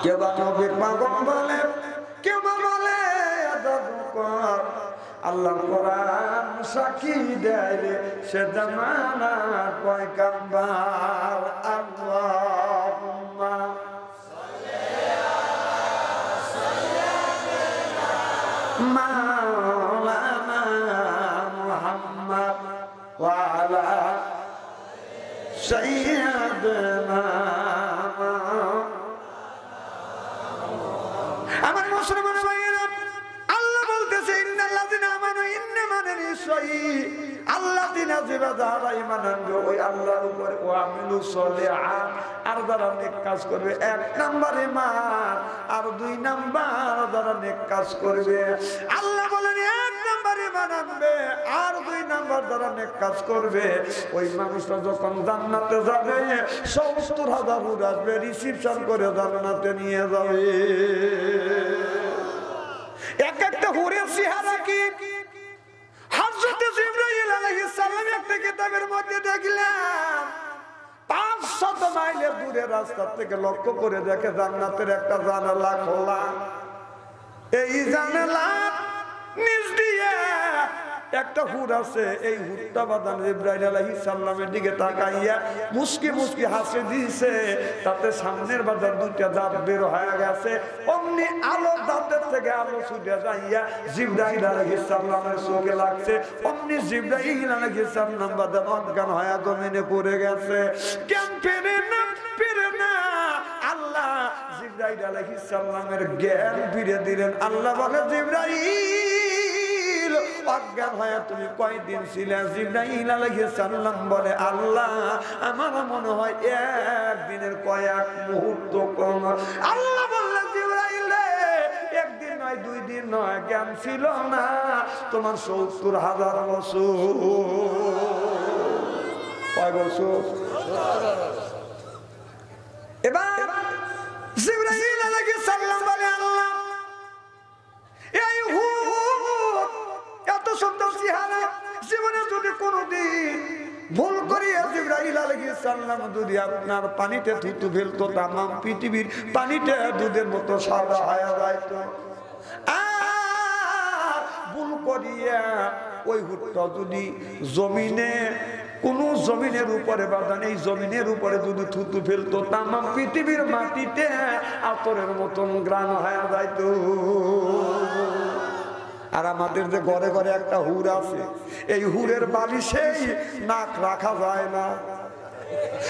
কেউ বা নবীর পাগল বলে, কেউ বা বলে জাদুকর। আল্লাহ কোরআন সাক্ষী দেয় রে সে জামানার পয়গম্বর। আল্লাহুম্মা মাওলানা মুহাম্মদ ওয়া আলা সাইয়্যিদিনা। আমার মুসলমান ভাইয়েরা, আল্লাহ বলতেছে ইন্নাল্লাযিনা আমানু, ইন্না মানে নিশ্চয়ই আল্লাযিনা যারা ঈমান আনবে ওই আল্লাহর উপরে, ওয়া আমিলুস সলিহাত আর যারা নেক কাজ করবে। এক নাম্বার ঈমান, আর দুই নাম্বার যারা নেক কাজ করবে। আল্লাহ বলেন এক নাম্বার ঈমান আনবে আর দুই নাম্বার যারা নেক কাজ করবে। ওই মানুষটা যখন জান্নাতে যাবে ৭০,০০০ হুর আসবে, রিসিপশন করে জান্নাতে নিয়ে যাবে। এক একটা হুরের চেহারা কি হযরত জিবরাইল আলাইহিস সালাম একটা কিতাবের মধ্যে দেখলাম ৫০০ মাইলের দূরে রাস্তা থেকে লক্ষ্য করে দেখে জান্নাতের একটা জানালা খোলা। এই জানালা নিচ দিয়ে একটা হুর আছে। এই হুরটা বাদান জিবরাইল আলাইহিস সালামের দিকে তাকাইয়া মুস্কি মুস্কি হাসি দিয়েছে। তাতে সামনের বাজার দুইটা দাঁত বের হয়ে গেছে। অমনি আলো দাঁতের থেকে আলো ছুটে যাইয়া জিবরাইল আলাইহিস সালামের চোখে লাগছে। অমনি জিবরাইল আলাইহিস সালাম বাদান অজ্ঞান হয়ে জমিনে পড়ে গেছে। জ্ঞান ফেরে না। আল্লাহ জিবরাইল আলাইহিস সালামের জ্ঞান ফিরে দিলেন। আল্লাহ বলে, জিবরাইল অজ্ঞান হয়ে তুমি কয়দিন ছিলে? জিবরাইল আলাইহিস সালাম বলে, আল্লাহ আমার মনে হয় একদিনের কয়েক মুহূর্ত কম। আল্লাহ বললেন, জিবরাইল একদিন নয়, 2 দিন নয়, জ্ঞান ছিল না তোমার ৭০,০০০ বছর। কয় বছর? এবার জিবরাইল আলাইহিস সালাম বলে, আল্লাহ এই হুর এত সুন্দর চেহারা, জীবনে যদি কোনোদিন ভুল করিয়া জিবরাইল আলাইহিস সালাম যদি আপনার পানিতে থুতু ফেলতো, তাম পৃথিবীর পানিতে দুধের মতো সাদা হয়ে যাইতো। আর ভুল করিয়া ওই হুরটা যদি জমিনে, কোন জমিনের উপরে বাদান, এই জমিনের উপরে যদি থুতু ফেলতো, তাম পৃথিবীর মাটিতে আতরের মতন গ্রাণ হয়ে যাইতো। আর আমাদের যে ঘরে ঘরে একটা হুর আছে, এই হুরের বালিশেই নাক রাখা যায় না।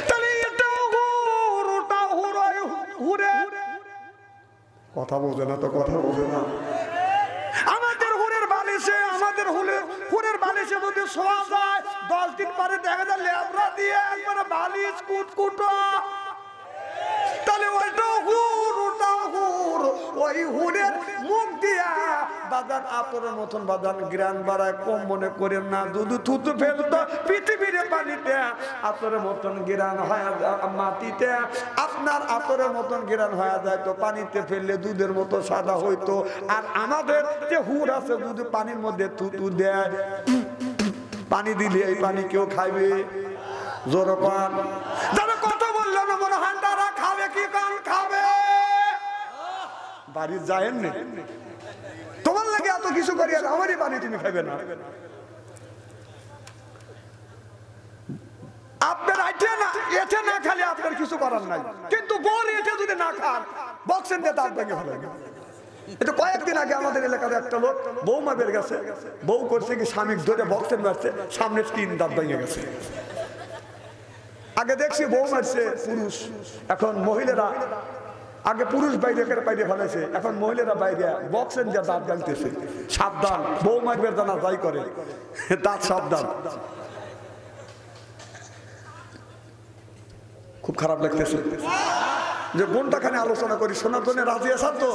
তাহলে এটাও হুর, ওটাও হুর, হুরের কথা বোঝে না তো, কথা বোঝে না। আমাদের হুরের বালিশে, আমাদের হুরের বালিশে যদি শোয়া যায় 10 দিন পরে দেখা যায় লেবরা দিয়ে একবারে বালিশ কুটকুটো। তাহলে ওইটাও হুর, ওটাও হুর। ওই হুরের মুখ দিয়া বাদান আতরের মতন বাদান গ্রান বাড়ায়, কম মনে করেন না। দুধ থুতু ফেলতো পৃথিবীর পানিতে আতরের মতন গ্রান হয়ে, মাটিতে আপনার আতরের মতন গ্রান হয়ে যায়। তো পানিতে ফেললে দুধের মতো সাদা হইতো। আর আমাদের যে হুর আছে, যদি পানির মধ্যে থুতু দেয়, পানি দিলে এই পানি কেউ খাইবে? জোরে পান যারা কথা বললো না, মনে হয় তারা খাবে। কি কান খাবে? বাড়ি যায়েন না, তোমার লাগে এত কিছু করি, আর আমারই পানি তুমি খাইবে না। আপনার এতে না খালি আপনার কিছু করার নাই, কিন্তু বল এতে যদি না খান বক্সেন দিয়ে দাঁত ভেঙে ফেলেন। এটা কয়েকদিন আগে আমাদের এলাকার একটা লোক বৌমা বের গেছে, বউ করছে কি স্বামী ধরে বক্সেন মারছে, সামনে 3 দাঁত ভেঙে গেছে। আগে দেখছি বউ মারছে পুরুষ, এখন মহিলারা, আগে পুরুষ বাইরে বাইরে ফেলেছে, এখন মহিলারা বাইরে বক্সেন দিয়ে দাঁত ভাঙতেছে। সাবধান, বউ মারবে জানা যাই করে, দাঁত সাবধান। খুব খারাপ লাগতেছে যে বোনটাখানে আলোচনা করি, শোনার জন্য রাজি আছেন তো?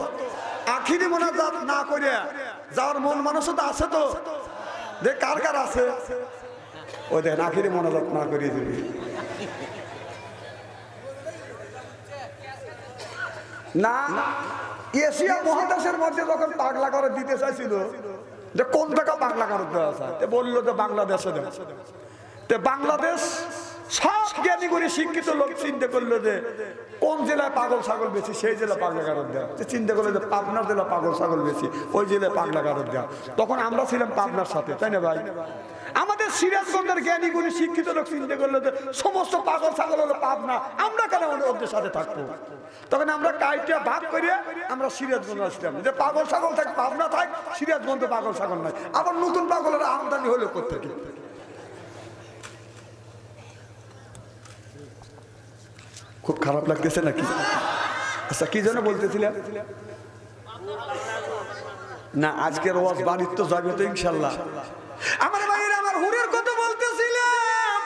আখিরি মোনাজাত না করে যাওয়ার মন মানসিকতা আছে তো? যে কার কার আছে ওই দেখেন, আখিরি মোনাজাত না করিয়ে দিবি। না, এশিয়া মহাদেশের মধ্যে যখন পাগলা করে দিতে চাইছিল, যে কোন টাকা পাগলা করে দেওয়া যায়, বললো যে বাংলাদেশে দেয়। বাংলাদেশ সব জ্ঞানী করে শিক্ষিত লোক চিন্তা করলো যে কোন জেলায় পাগল ছাগল বেশি, সেই জেলা পাগলা গারদ দেওয়া। চিন্তা করলো যে পাবনার জেলা পাগল ছাগল বেশি, ওই জেলায় পাগলা গারদ দেওয়া। তখন আমরা ছিলাম পাবনার সাথে, তাই না ভাই? আমাদের সিরাজগঞ্জের জ্ঞানী গুণী শিক্ষিত লোক চিন্তা করলো যে সমস্ত পাগল ছাগল হলো পাবনা, আমরা কেন ওদের সাথে থাকবো? তখন আমরা কাইটা ভাগ করে আমরা সিরাজগঞ্জ আসলাম, যে পাগল ছাগল থাক পাবনা থাক, সিরাজগঞ্জে পাগল ছাগল নাই। আবার নতুন পাগলের আমদানি হলো কোথেকে? খুব খারাপ লাগতেছে নাকি? আচ্ছা, কি জন্য বলতেছিলাম না? আজকের ওয়াজ বাড়ির তো যাবে তো ইনশাল্লাহ। আমার ভাইয়ের আমার হুরের কথা বলতেছিলাম,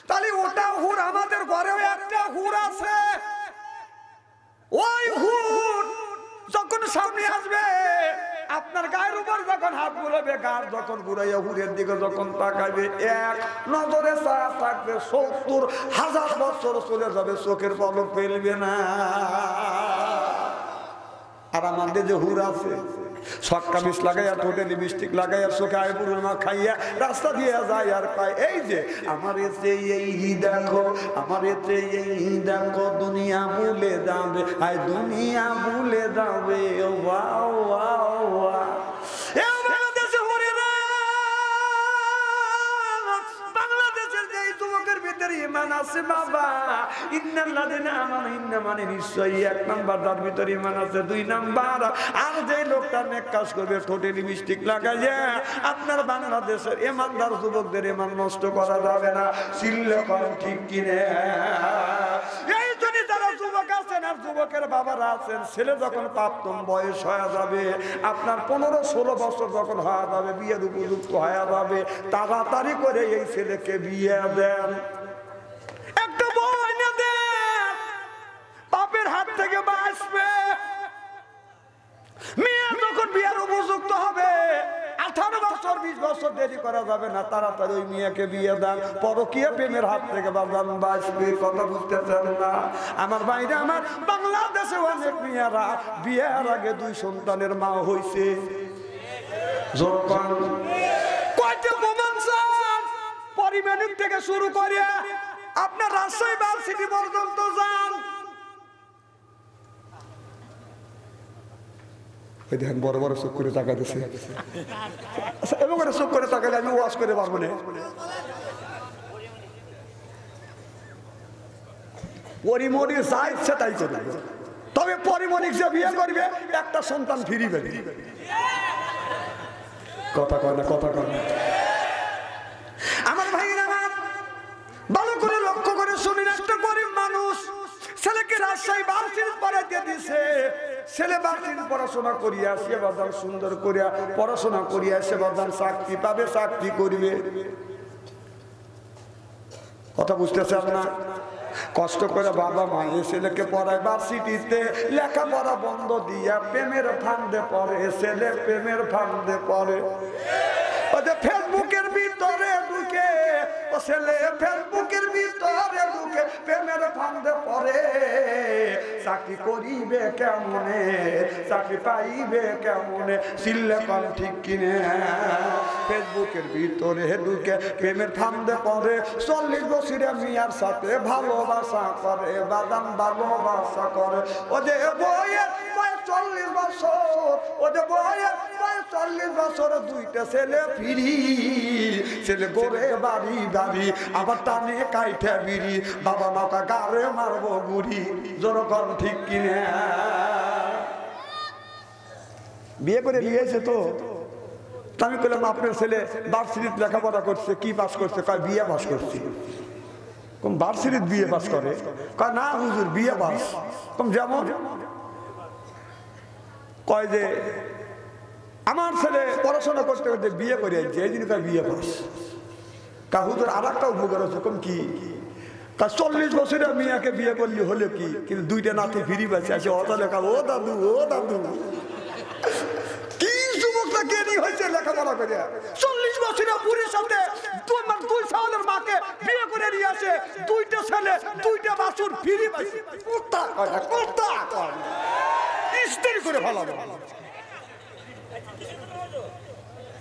তাহলে ওটা হুর, আমাদের ঘরেও একটা হুর আছে। ওই হুর যখন সামনে আসবে, আপনার গায়ের উপর যখন হাত বুলাবে, গার যখন ঘুরাইয়া হুরের দিকে যখন তাকাবে, এক নজরে ছায়া থাকবে, ৭০,০০০ বছর চলে যাবে, চোখের পলক ফেলবে না। আর আমাদের যে হুর আছে, ছক্কা বিষ লাগাইয়া, ঠোঁটে লিপস্টিক লাগাইয়া, চোখে আইবুড়োর মা খাইয়া রাস্তা দিয়ে যায় আর পায় এই যে আমার এতে এই দেখো, আমার এতে এই দেখো, দুনিয়া ভুলে যাবে, আয় দুনিয়া ভুলে যাবে। বাংলাদেশের যে যুবকের ভিতরে ঈমান আছে বাবা, ইন্নাল্লাযিনা আমানু, ইন্না মানে নিশ্চয়ই, এক নাম্বার তার ভিতরে ঈমান আছে। দুই নাম্বার, আর যে লোকটা নেক কাজ করবে, ঠোঁটে লিপস্টিক লাগাইয়া, আপনার বাংলাদেশের ঈমানদার যুবকদের ঈমান নষ্ট করা যাবে না। চিল্লা কর ঠিক কিনে? এই জন্য যারা যুবক আছেন আর যুবকের বাবারা আছেন, ছেলে যখন প্রাপ্তম বয়স হয়ে যাবে, আপনার 15-16 বছর যখন হয়ে যাবে, বিয়ের উপযুক্ত হয়ে যাবে, তাড়াতাড়ি করে এই ছেলেকে বিয়ে দেন, একটা বউ এনে দেন, বাপের হাত থেকে বাঁচবে। মেয়ে যখন বিয়ের উপযুক্ত হবে, 18 বছর 20 বছর দেরি করা যাবে না, তাড়াতাড়ি ওই মেয়েকে বিয়ে দেন, পরকীয়া প্রেমের হাত থেকে বাঁচবে। কথা বুঝতেছেন না আমার বাইরে? আমার বাংলাদেশে অনেক মেয়েরা বিয়ের আগে 2 সন্তানের মা হয়েছে। কয়টা প্রমাণ চান? পরিমাণিক থেকে শুরু করে আপনার রাজশাহী ভার্সিটি পর্যন্ত যান, দেখেন বড় বড় চোখ করে তাকাতেছে। এবং চোখ করে তাকালে আমি ওয়াজ করে পারবো না। পরিমণি যা ইচ্ছা তাই করবে, তবে পরিমণিক যে বিয়ে করবে একটা সন্তান ফিরি পাবে। কথা কয় না, কথা কয় না আমার ভাইরা। ভালো করে লক্ষ্য করে শুনুন, একটা গরিব মানুষ ছেলেকে রাজশাহী ভার্সিটি পড়াইতে দিছে। ছেলে ভার্সিটি পড়াশোনা করিয়া সে বাজার সুন্দর করিয়া পড়াশোনা করিয়া সে বাজার চাকরি পাবে, চাকরি করবে। কথা বুঝতেছেন না? কষ্ট করে বাবা মা এই ছেলেকে পড়ায়, ভার্সিটিতে লেখাপড়া বন্ধ দিয়া প্রেমের ফান্দে পড়ে, ছেলে প্রেমের ফান্দে পড়ে। ফেসবুকের ভিতরে ঢুকে ও ছেলে, ফেসবুকের ভিতরে ঢুকে প্রেমের ফান্দে পড়ে। চাকরি করিবে কেমনে, চাকরি পাইবে কেমনে? চিল্লে কর ঠিক কিনে? ফেসবুকের ভিতরে ঢুকে প্রেমের ফান্দে পড়ে, 40 বছরের মেয়ের সাথে ভালোবাসা করে, বাদাম ভালোবাসা করে। ও যে বইয়ের 40 বছর, ও যে বইয়ের 40 বছর, 2টা ছেলে ফিরি, ছেলে গোরে বাড়ি বাড়ি, আবার টানে কাইঠে বিড়ি, বাবা মাকা গারে মারবো গুড়ি। জনগণ ঠিক কিনে? বিয়ে করে দিয়েছে তো। আমি বললাম আপনার ছেলে ভার্সিটিতে লেখাপড়া করছে, কি পাস করছে? কয় বিয়ে পাস করছে। কম ভার্সিটিতে বিয়ে পাস করে? কয় না হুজুর বিয়ে পাস। কম যেমন? কয় যে আমার ছেলে পড়াশোনা করতে করতে বিয়ে করে আনছে, এই দিন কয় বিয়ে পাস। কা হুজুর আর একটা উপকার আছে। কম কি? 40 বছরের মেয়েকে বিয়ে করলে হলে কি, কিন্তু 2টা নাতি ফিরি পাচ্ছে, আছে অত লেখা। ও দাদু, ও দাদু, কি যুবকটা জ্ঞানী হয়েছে লেখাপড়া করে। 40 বছরের বুড়ির সাথে 2 সালের মাকে বিয়ে করে নিয়ে আসে, 2টা ছেলে 2টা বাছুর ফিরি পাচ্ছে। স্ত্রী করে ভালো,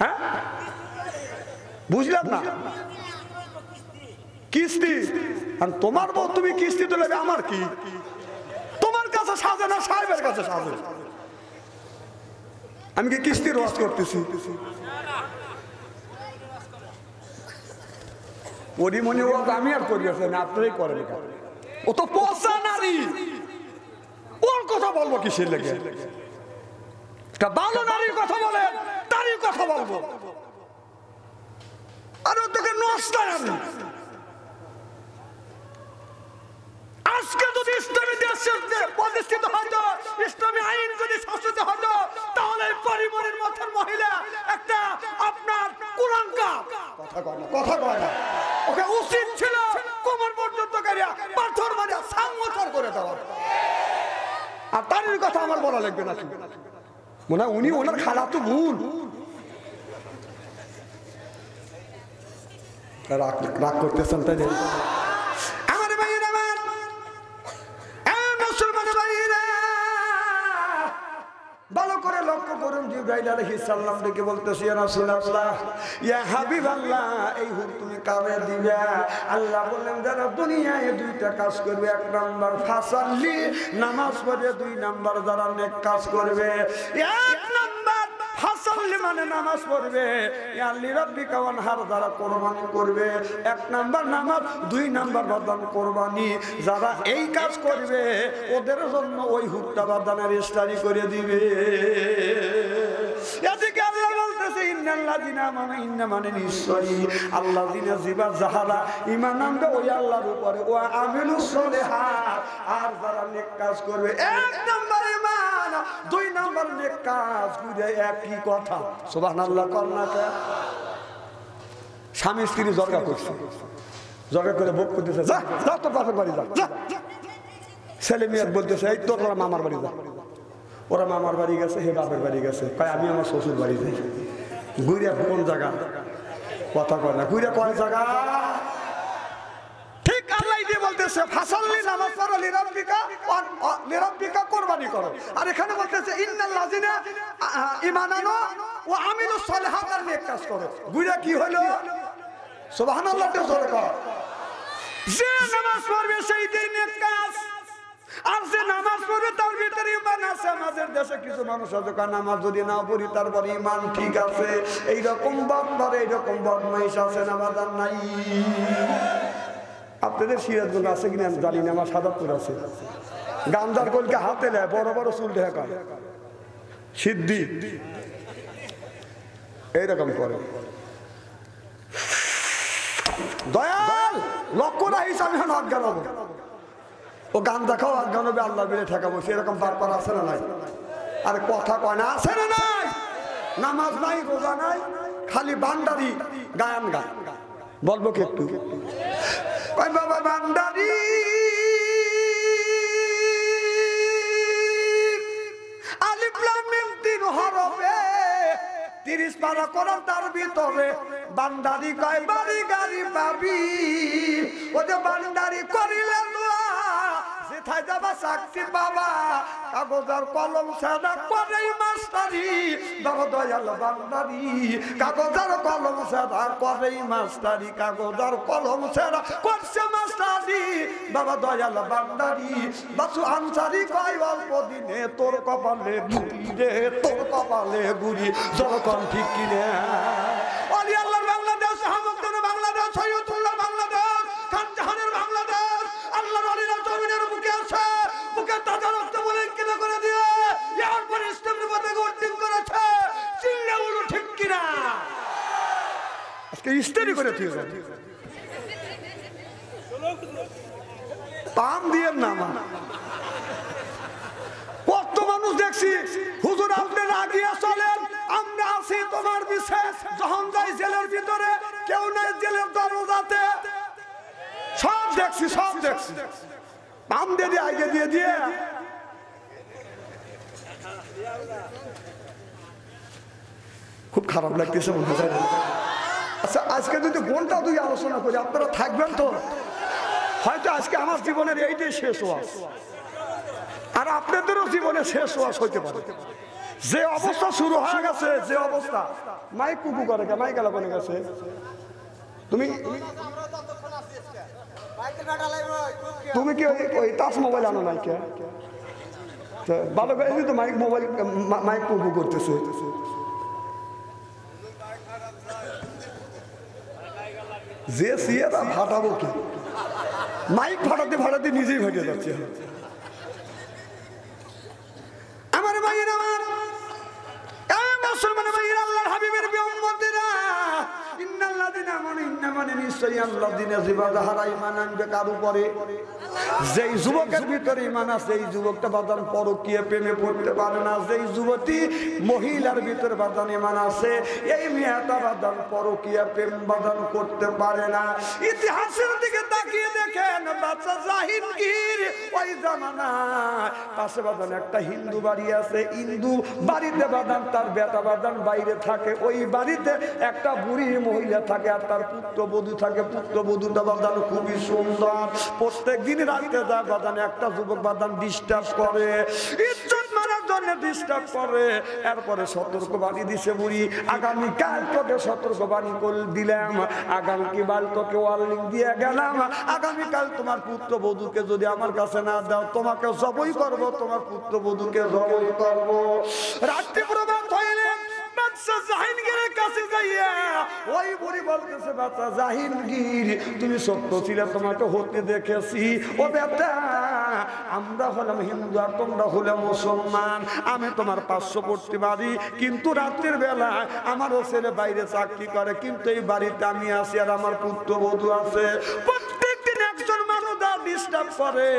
হ্যাঁ বুঝলাম না। কিস্তি। আর তোমার বউ তুমি কিস্তি তুলে আমার কি? তোমার কাছে সাজে না সাহেবের কাছে সাজে? আমি কি কিস্তির ওয়াজ করতেছি? পরিমণি ওয়াজ আমি আর করি না, আপনারাই করেন। ও তো পচা নারী, ওর কথা বলবো কিসের লেগে? ভালো নারীর কথা বলে তারই কথা বলবো। আর তোকে নষ্ট আমি আজকে যদি ইসলামী দেশে প্রতিষ্ঠিত হতো, ইসলামী আইন যদি শাসিত হতো, তাহলে পরিবারের মধ্যে মহিলা একটা আপনার কুলাঙ্কা কথা কয় না, ওকে উচিত ছিল কোমর পর্যন্ত করিয়া পাথর মারিয়া সাংগঠন করে দেওয়া। আর তারই কথা আমার বলা লাগবে না, মনে হয় উনি ওনার খালা তো ভুল। রাগ করতেছেন তাই আমার ভাইয়ের, আমার মুসলমান ভাইয়েরা ভালো করে লক্ষ্য করুন। জিবরাইল আলাইহিস সালাম ডেকে বলতেছে, ইয়া রাসূলুল্লাহ, ইয়া হাবিবাল্লাহ, এই হুর তুমি কামে দিবা? আল্লাহ বললেন, যারা দুনিয়ায় দুইটা কাজ করবে, এক নাম্বার ফাসাল্লি, নামাজ পড়ে, দুই নাম্বার যারা নেক কাজ করবে। এক নাম্বার ফাসাল্লি মানে নামাজ পড়বে, ইয়াল্লি রাব্বিকা ওয়ানহার যারা কুরবানি করবে, এক নাম্বার নামাজ, দুই নাম্বার বাদান কুরবানি। যারা এই কাজ করবে ওদের জন্য ওই হুরটা বাদানের রেজিস্ট্রি করে দিবে। এদিকে আল্লাহ বলতেছে, ইন্নাল্লাযিনা আমানু, ইন্না মানে নিশ্চয়ই, আল্লাযিনা জিবা যাহারা ঈমান আনবে ওই আল্লাহর উপরে, ওয়া আমিলুস সলিহাত, আর যারা নেক কাজ করবে। এক নাম্বার ঈমান, দুই নাম্বার নেক কাজ, দুইটা একই কথা। সুবহানাল্লাহ। কন্যাকে স্বামী স্ত্রী জরগা করছে, জরগা করে ভোগ করতেছে, যা যা তোর বাপের বাড়ি যা। ছেলে মেয়ে বলতেছে, এই তোর মামার বাড়ি যা। ওরা মামার বাড়ি গেছে, হে বাপের বাড়ি গেছে, কয় আমি আমার শ্বশুর বাড়ি যাই। গুইরা কোন জায়গা? কথা কয় না। গুইরা কয় জায়গা? ঠিক আল্লাহ দিয়ে বলতেছে, ফাসাল্লি, নামাজ পড়ো, লিরাব্বিকা কুরবানি করো। আর এখানে বলতেছে, ইন্নাল্লাযিনা ঈমান আনো ওয়া আমিলুস সলিহাত, আর নেক কাজ করো। গুইরা কি হলো? সুবহানাল্লাহ। জোরে কর। যে নামাজ পড়বে সেই দিন নেক কাজ, আর যে নামাজ পড়বে তার ভিতরে ঈমান আছে। আমাদের দেশে কিছু মানুষ আছে, নামাজ যদি না পড়ি তারপরে ঈমান ঠিক আছে। এইরকম বান্দর, এইরকম বদমাইশ আছে, নামাজ আর নাই। আপনাদের সিরাজগঞ্জ আছে কিনা জানি না, আমার সাদাতপুর আছে। গান্ধার কলকে হাতে নেয়, বড় বড় চুল ঢেকা, সিদ্ধি এইরকম করে। দয়াল লক্ষ্য রাখিস, আমি এখন অজ্ঞান হবো। ও গান দেখাও অজ্ঞান হবে, আল্লাহ মিলে ঠেকাবো, সেরকম বারবার আছে না নাই? আর কথা কয় না, আছে না নাই? নামাজ নাই, রোজা নাই, খালি বান্দারি গান গান। বলবো কি একটু? কয় বাবা বান্দারি আলিফ লাম মিম তিন হরফে 30 পারা করার তার ভিতরে বান্দারি কয় বাড়ি গাড়ি পাবি। ও যে বান্দারি করিলে যেথায় যাবা চাকরি বাবা, কাগজার কলম ছাড়া করেই মাস্টারি। বাবা দয়াল বান্দারি, কাগজার কলম ছাড়া করেই মাস্টারি, কাগজার কলম ছাড়া করছে মাস্টারি। বাবা দয়াল বান্দারি, বাসু আনসারি কয় অল্প দিনে তোর কপালে গুড়ি রে, তোর কপালে গুড়ি। যখন ঠিক কিনে অলি আল্লাহর বাংলাদেশ, হামুদ্দিন বাংলাদেশ, সৈয়দুল্লাহ বাংলাদেশ, খান জাহানের বাংলাদেশ, আল্লাহর অলিরা জমিনের বুকে আছে। বুকে তাজা রক্ত বলে কিনা করে দিয়ে এরপর ইসলামের পথে গর্দিন করেছে। চিল্লা বলো ঠিক কিনা? আজকে ইস্তেরি করে ঠিক আছে, পাম দিয়ে নামা। কত মানুষ দেখছি, হুজুর আপনি রাগিয়া চলেন, আমরা আছি তোমার পিছে। যখন যাই জেলের ভিতরে, কেউ নাই জেলের দরজাতে। সব দেখছি, সব দেখছি, পাম দিয়ে দিয়ে আগে দিয়ে দিয়ে। খুব খারাপ লাগতেছে মনে হয়। আচ্ছা, আজকে যদি ঘন্টা দুই আলোচনা করি, আপনারা থাকবেন তো? হয়তো আজকে আমার জীবনের এইটাই শেষ ওয়াজ, আর আপনাদেরও জীবনে শেষ ওয়াজ হইতে পারে। যে অবস্থা শুরু হয়ে গেছে, যে অবস্থা, মাইক কুকু করে, মাইক গেলা বনে গেছে। তুমি তুমি কি ওই টাচ মোবাইল আনো নাই কে? ভালো করে তো মাইক মোবাইল মাইক পুপু করতেছে। যে সিয়েরা ফাটাবো কি, মাইক ফাটাতে ফাটাতে নিজেই ফেটে যাচ্ছে। আমার ভাইয়ের আমার মুসলমান ভাইয়ের আল্লাহর হাবিবের উম্মতেরা, ইন্নাল্লাযিনা আমানু ইন্নামানে নিশ্চয়ই আল্লাযিনা জিবাদা হারা ঈমান আনবে কার উপরে, যেই যুবকের ভিতরে ঈমান আছে এই যুবকটা বাদান পরকীয়া প্রেমে পড়তে পারে না। যেই যুবতী মহিলার ভিতরে বাদান ঈমান আছে এই মেয়েটা বাদান পরকীয়া প্রেম বাদান করতে পারে না। ইতিহাসের দিকে তাকিয়ে দেখেন বাচ্চা জাহিনগীর ওই জামানায় পাশে বাদান একটা হিন্দু বাড়ি আছে, হিন্দু বাড়িতে বাদান তার বেটা বাদান বাইরে থাকে, ওই বাড়িতে একটা বুড়ি মহিলা থাকে আর তার পুত্রবধূ থাকে। পুত্রবধূটা বাদান খুবই সুন্দর। প্রত্যেক দিন রাতে যায় বাদান একটা যুবক বাদান ডিস্টার্ব করে, ইজ্জত মারার জন্য ডিস্টার্ব করে। এরপরে সতর্কবাণী দিছে বুড়ি, আগামীকাল তোকে সতর্কবাণী করে দিলাম, আগামীকাল তোকে ওয়ার্নিং দিয়ে গেলাম, আগামীকাল তোমার পুত্রবধূকে যদি আমার কাছে না দাও তোমাকে জবই করবো, তোমার পুত্রবধূকে জবই করবো। রাত্রি প্রভাত হইলে বাচ্চা জাহিনগীরের কাছে যাইয়া ওই বুড়ি বলতেছে, বাচ্চা জাহিনগীর তুমি সত্য ছিলে, তোমাকে হতে দেখেছি। ও বেটা আমরা হলাম হিন্দু আর তোমরা হলে মুসলমান, আমি তোমার 500 পড়তে পারি, কিন্তু রাত্রির বেলা আমারও ছেলে বাইরে চাকরি করে, কিন্তু এই বাড়িতে আমি আছি আর আমার পুত্রবধূ আছে। প্রত্যেকদিন একজন মানুষ ডিস্টার্ব করে।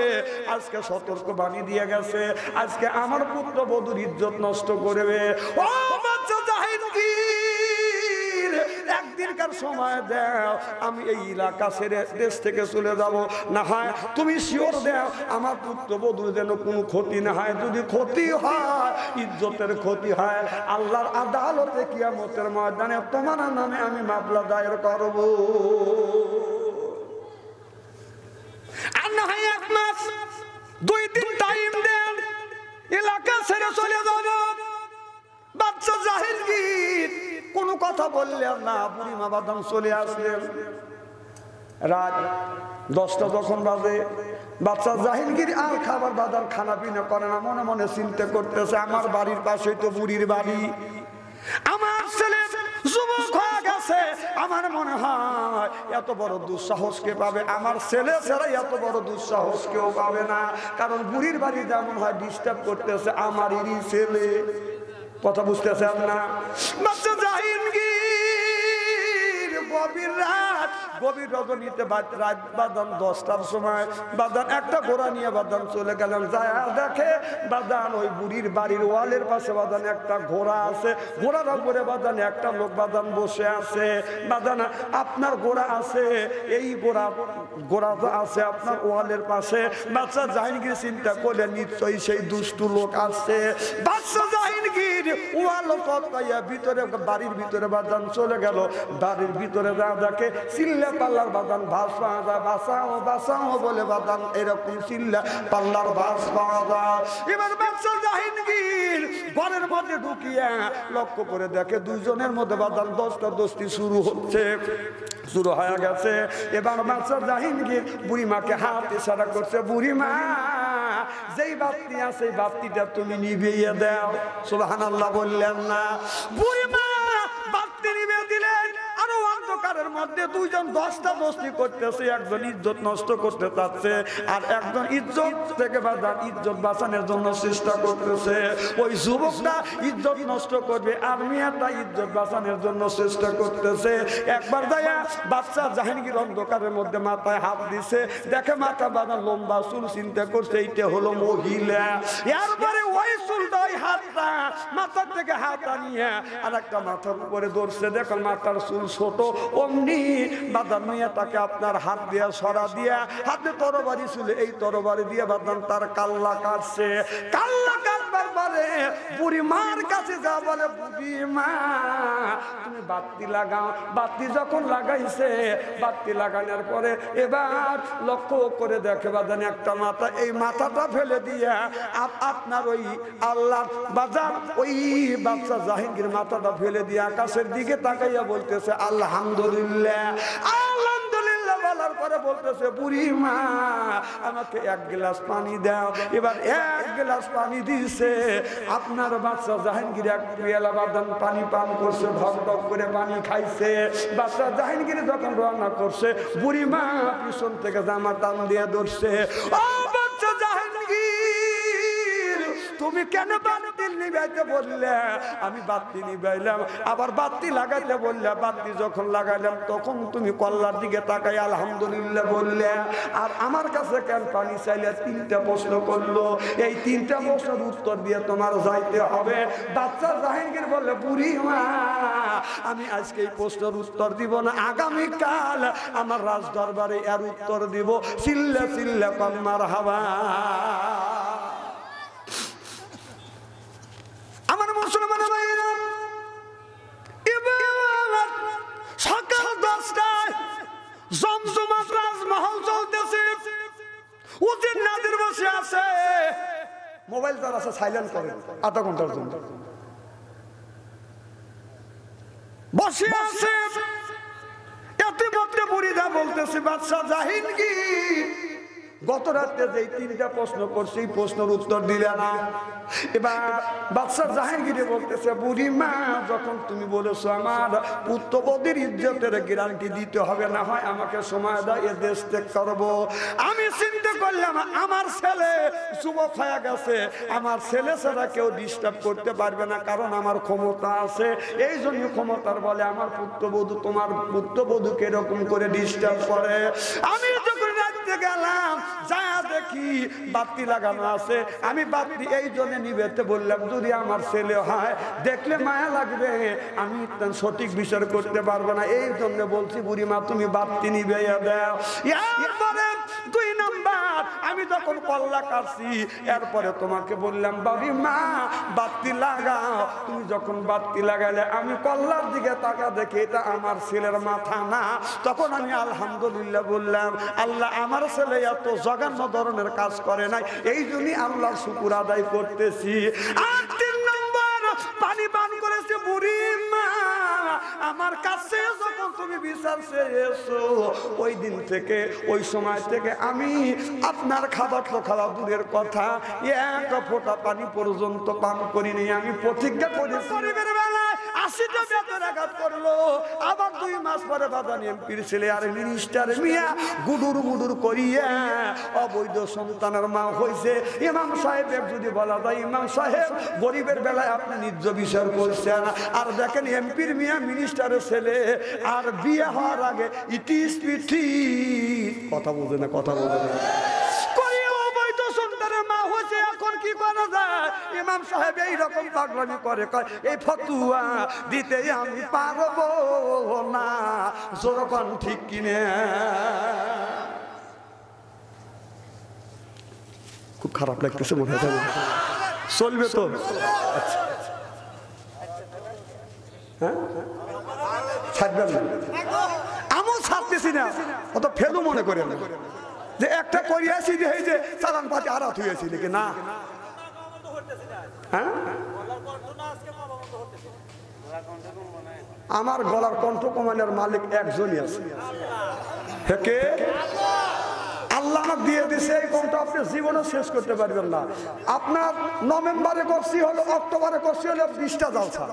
আজকে সতর্ক বাণী দিয়ে গেছে, আজকে আমার পুত্রবধূর ইজ্জত নষ্ট করবে। ও বাচ্চা জাহিনগীর একদিনকার সময় দাও, আমি এই এলাকা ছেড়ে দেশ থেকে চলে যাব, না হয় তুমি শিওর দাও আমার পুত্রবধূর যেন কোনো ক্ষতি না হয়। যদি ক্ষতি হয়, ইজ্জতের ক্ষতি হয়, আল্লাহর আদালতে কিয়ামতের ময়দানে তোমার নামে আমি মামলা দায়ের করব। আর না হয় 1 মাস 2 দিন টাইম দেন, এলাকা ছেড়ে চলে যাব। বাচ্চা জাহিনগীর কোনো কথা বললেন না, বুড়িমা বাদাম চলে আসলেন। রাত 10টা যখন বাজে, বাচ্চা জাহিনগীর আর খাবার বাদাম খানা পিনা করে না, মনে মনে চিন্তা করতেছে আমার বাড়ির পাশেই তো বুড়ির বাড়ি, আমার ছেলে যুবক হয়ে গেছে, আমার মনে হয় এত বড় দুঃসাহস কে পাবে, আমার ছেলে ছাড়া এত বড় দুঃসাহস কেউ পাবে না। কারণ বুড়ির বাড়ি যেমন হয় ডিস্টার্ব করতেছে আমারই ছেলে। কথা বুঝতেছেন না? বাচ্চা জাহিনগীর গভীর রাত, গভীর রজনীতে রাত বাদান 10টার সময় বাদান একটা ঘোড়া নিয়ে বাদান চলে গেলেন। যায় দেখে বাদান ওই বুড়ির বাড়ির ওয়ালের পাশে বাদান একটা ঘোড়া আছে, ঘোড়ার উপরে বাদান একটা লোক বাদান বসে আছে। বাদান আপনার ঘোড়া আছে, এই ঘোড়া তো আছে আপনার ওয়ালের পাশে। বাচ্চা জাহিনগীর চিন্তা করলে নিশ্চয়ই সেই দুষ্টু লোক আছে। বাচ্চা জাহিনগীর ওয়াল পাইয়া ভিতরে বাড়ির ভিতরে বাদান চলে গেল। বাড়ির ভিতরে যা দেখে চিল্লা পাল্লার বাদান ভাস পাওয়া যায়, বাঁচাও বাঁচাও বলে বাদান এরকম চিল্লা পাল্লার ভাস পাওয়া যায়। এবার বাচ্চা জাহিনগীর ঘরের মধ্যে ঢুকিয়া লক্ষ্য করে দেখে দুইজনের মধ্যে বাদান দস্তাদস্তি শুরু হচ্ছে, শুরু হয়ে গেছে। এবার বাচ্চা জাহিনগীর বুড়িমাকে হাত ইশারা করছে, বুড়িমা যেই বাতি আছে এই বাতিটা তুমি নিভিয়ে দাও। সুবহানাল্লাহ বললেন না? বুড়িমা বাতি নিভিয়ে দিলেন, আরো অন্ধকারের মধ্যে দুইজন দস্তাদস্তি করতেছে, একজন ইজ্জত নষ্ট করতে চাচ্ছে আর একজন ইজ্জত থেকে ইজ্জত বাঁচানোর জন্য চেষ্টা করতেছে। ওই যুবকটা ইজ্জত নষ্ট করবে আর মেয়েটা ইজ্জত বাঁচানোর জন্য চেষ্টা করতেছে। একবার যাইয়া বাচ্চা জাহিনগীর অন্ধকারের মধ্যে মাথায় হাত দিছে, দেখে মাথা বাঁধা লম্বা চুল, চিন্তা করছে এইটা হলো মহিলা। এরপরে ওই চুলটা ওই হাতটা মাথার থেকে হাত আনিয়ে আর একটা মাথার উপরে ধরছে, দেখো মাথার চুল ছোট, অমনি বাদান মেয়েটাকে আপনার হাত দিয়া সরা দিয়া হাতে তরবারি ছিল, এই তরবারি দিয়ে বাদান তার কাল্লা কাটছে। কাল্লা কাটবার পরে বুড়ি মার কাছে যা বলে, বুড়ি মা তুমি বাতি লাগাও। বাতি যখন লাগাইছে, বাতি লাগানোর পরে এবার লক্ষ্য করে দেখে বাদান একটা মাথা, এই মাথাটা ফেলে দিয়া আপনার ওই আল্লাহ বাজার ওই বাচ্চা জাহিনগীর মাথাটা ফেলে দিয়ে আকাশের দিকে তাকাইয়া বলতেছে আল্লাহামদুলিল্লাহ। আলহামদুলিল্লাহ বলার করে বলতেছে বুড়ি মা আমাকে এক গ্লাস পানি দাও। এবার এক গ্লাস পানি দিয়েছে। আপনার বাচ্চা জাহাঙ্গীর এক পেয়ালা বাদাম পানি পান করছে, ঢক ঢক করে পানি খাইছে। বাচ্চা জাহাঙ্গীর যখন রওনা করছে বুড়ি মা পিছন থেকে জামা টান দিয়ে ধরছে। ও বাচ্চা জাহাঙ্গীর তুমি কেন বাতি নিবাইতে বললে? আমি বাতি নিবাইলাম, আবার বাতি লাগাইতে বললে। বাতি যখন লাগাইলাম তখন তুমি কল্লার দিকে তাকাই আলহামদুলিল্লাহ বললে। আর আমার কাছে কেন পানি চাইলে? তিনটা প্রশ্ন করলো। এই তিনটা প্রশ্নের উত্তর দিয়ে তোমার যাইতে হবে। বাচ্চা জাহাঙ্গীর বললে বুড়ি মা আমি আজকে এই প্রশ্নের উত্তর দিব না, আগামীকাল আমার রাজ দরবারে এর উত্তর দিব। চিল্লা চিল্লা কল মারহাবা। আমার মুসলমান ভাইরা এবার সকাল 10টায় জমজমাট রাজমহল চলতেছে। উজির নাজির বসে আছে, মোবাইল তার আছে সাইলেন্ট করে আধা ঘন্টার জন্য বসে আছে। এতে মধ্যে বুড়িদা বলতেছে বাদশা জাহাঙ্গীর গত রাতে যে তিনটা প্রশ্ন করছি এই প্রশ্নের উত্তর দিলে না। এবার বাদশা জাহাঙ্গীর বলতেছে বুড়ি মা যখন তুমি বলেছো আমার পুত্রবধূর ইজ্জতের গ্যারান্টি দিতে হবে, না হয় আমাকে সময় দাও, এ দেশ ত্যাগ করবো। আমি চিন্তা করলাম আমার ছেলে যুবক হয়ে গেছে, আমার ছেলে ছাড়া কেউ ডিস্টার্ব করতে পারবে না, কারণ আমার ক্ষমতা আছে। এই জন্য ক্ষমতার বলে আমার পুত্রবধূ তোমার পুত্রবধূকে এরকম করে ডিস্টার্ব করে। আমি যখন রাত্রে গেলাম যা দেখি বাতি লাগানো আছে। আমি বাতি এই জন্য নিবেতে বললাম যদি আমার ছেলে হয় দেখলে মায়া লাগবে, আমি সঠিক বিচার করতে পারবো না, এই জন্য বলছি বুড়ি মা তুমি বাতি নিবে দাও। এরপরে 2 নাম্বার আমি যখন কল্লা কাটছি এরপরে তোমাকে বললাম বাবি মা বাতি লাগাও। তুমি যখন বাতি লাগালে আমি কল্লার দিকে তাকা দেখি এটা আমার ছেলের মাথা না। তখন আমি আলহামদুলিল্লাহ বললাম আল্লাহ আমার ছেলে এত জঘন্য ধরনের কাজ করে নাই, এই জন্যই আল্লাহর শুকর আদায় করতেছি। আর 3 নম্বর পানি পান করেছে বুড়ি মা আমার কাছে যখন তুমি বিচার চেয়েছো ওই দিন থেকে ওই সময় থেকে আমি আপনার খাবার তো খাওয়া দূরের কথা এক ফোঁটা পানি পর্যন্ত পান করিনি। আমি প্রতিজ্ঞা করি পরিবারের বেলায় 80টা বেতন আঘাত করলো, আবার 2 মাস পরে বাদানি এমপির ছেলে আর মিনিস্টার মিয়া গুডুর মুডুর করিয়া অবৈধ সন্তানের মা হয়েছে। ইমাম সাহেব যদি বলা যায় ইমাম সাহেব গরিবের বেলায় আপনি নিজ বিচার করছেন, আর দেখেন এমপির মিয়া মিনিস্টারের ছেলে আর বিয়ে হওয়ার আগে ইটিস পিটি কথা বোঝে না, কথা বোঝে না অবৈধ সন্তানের মা হয়েছে। এখন কি করা যায়? ইমাম সাহেব এইরকম পাগলামি করে, এই ফতুয়া দিতে আমি পারবো না, যখন ঠিক কিনে। খুব খারাপ লাগতেছে মনে হয়, চলবে তো? আচ্ছা হ্যাঁ ছাড়বেন না, আমিও ছাড়তেছি না, অত ফেলু মনে করেন যে একটা করিয়াছি যে এই যে চালান পাতি আরাত হয়েছি নাকি না। হ্যাঁ আমার গলার কণ্ঠ কমানোর মালিক একজনই আছে, কে? আল্লাহ আমাকে দিয়ে দিছে। এই কণ্ঠ আপনি জীবনে শেষ করতে পারবেন না। আপনার নভেম্বরে করছি হলো, অক্টোবরে করছি হলো 20টা জালসা,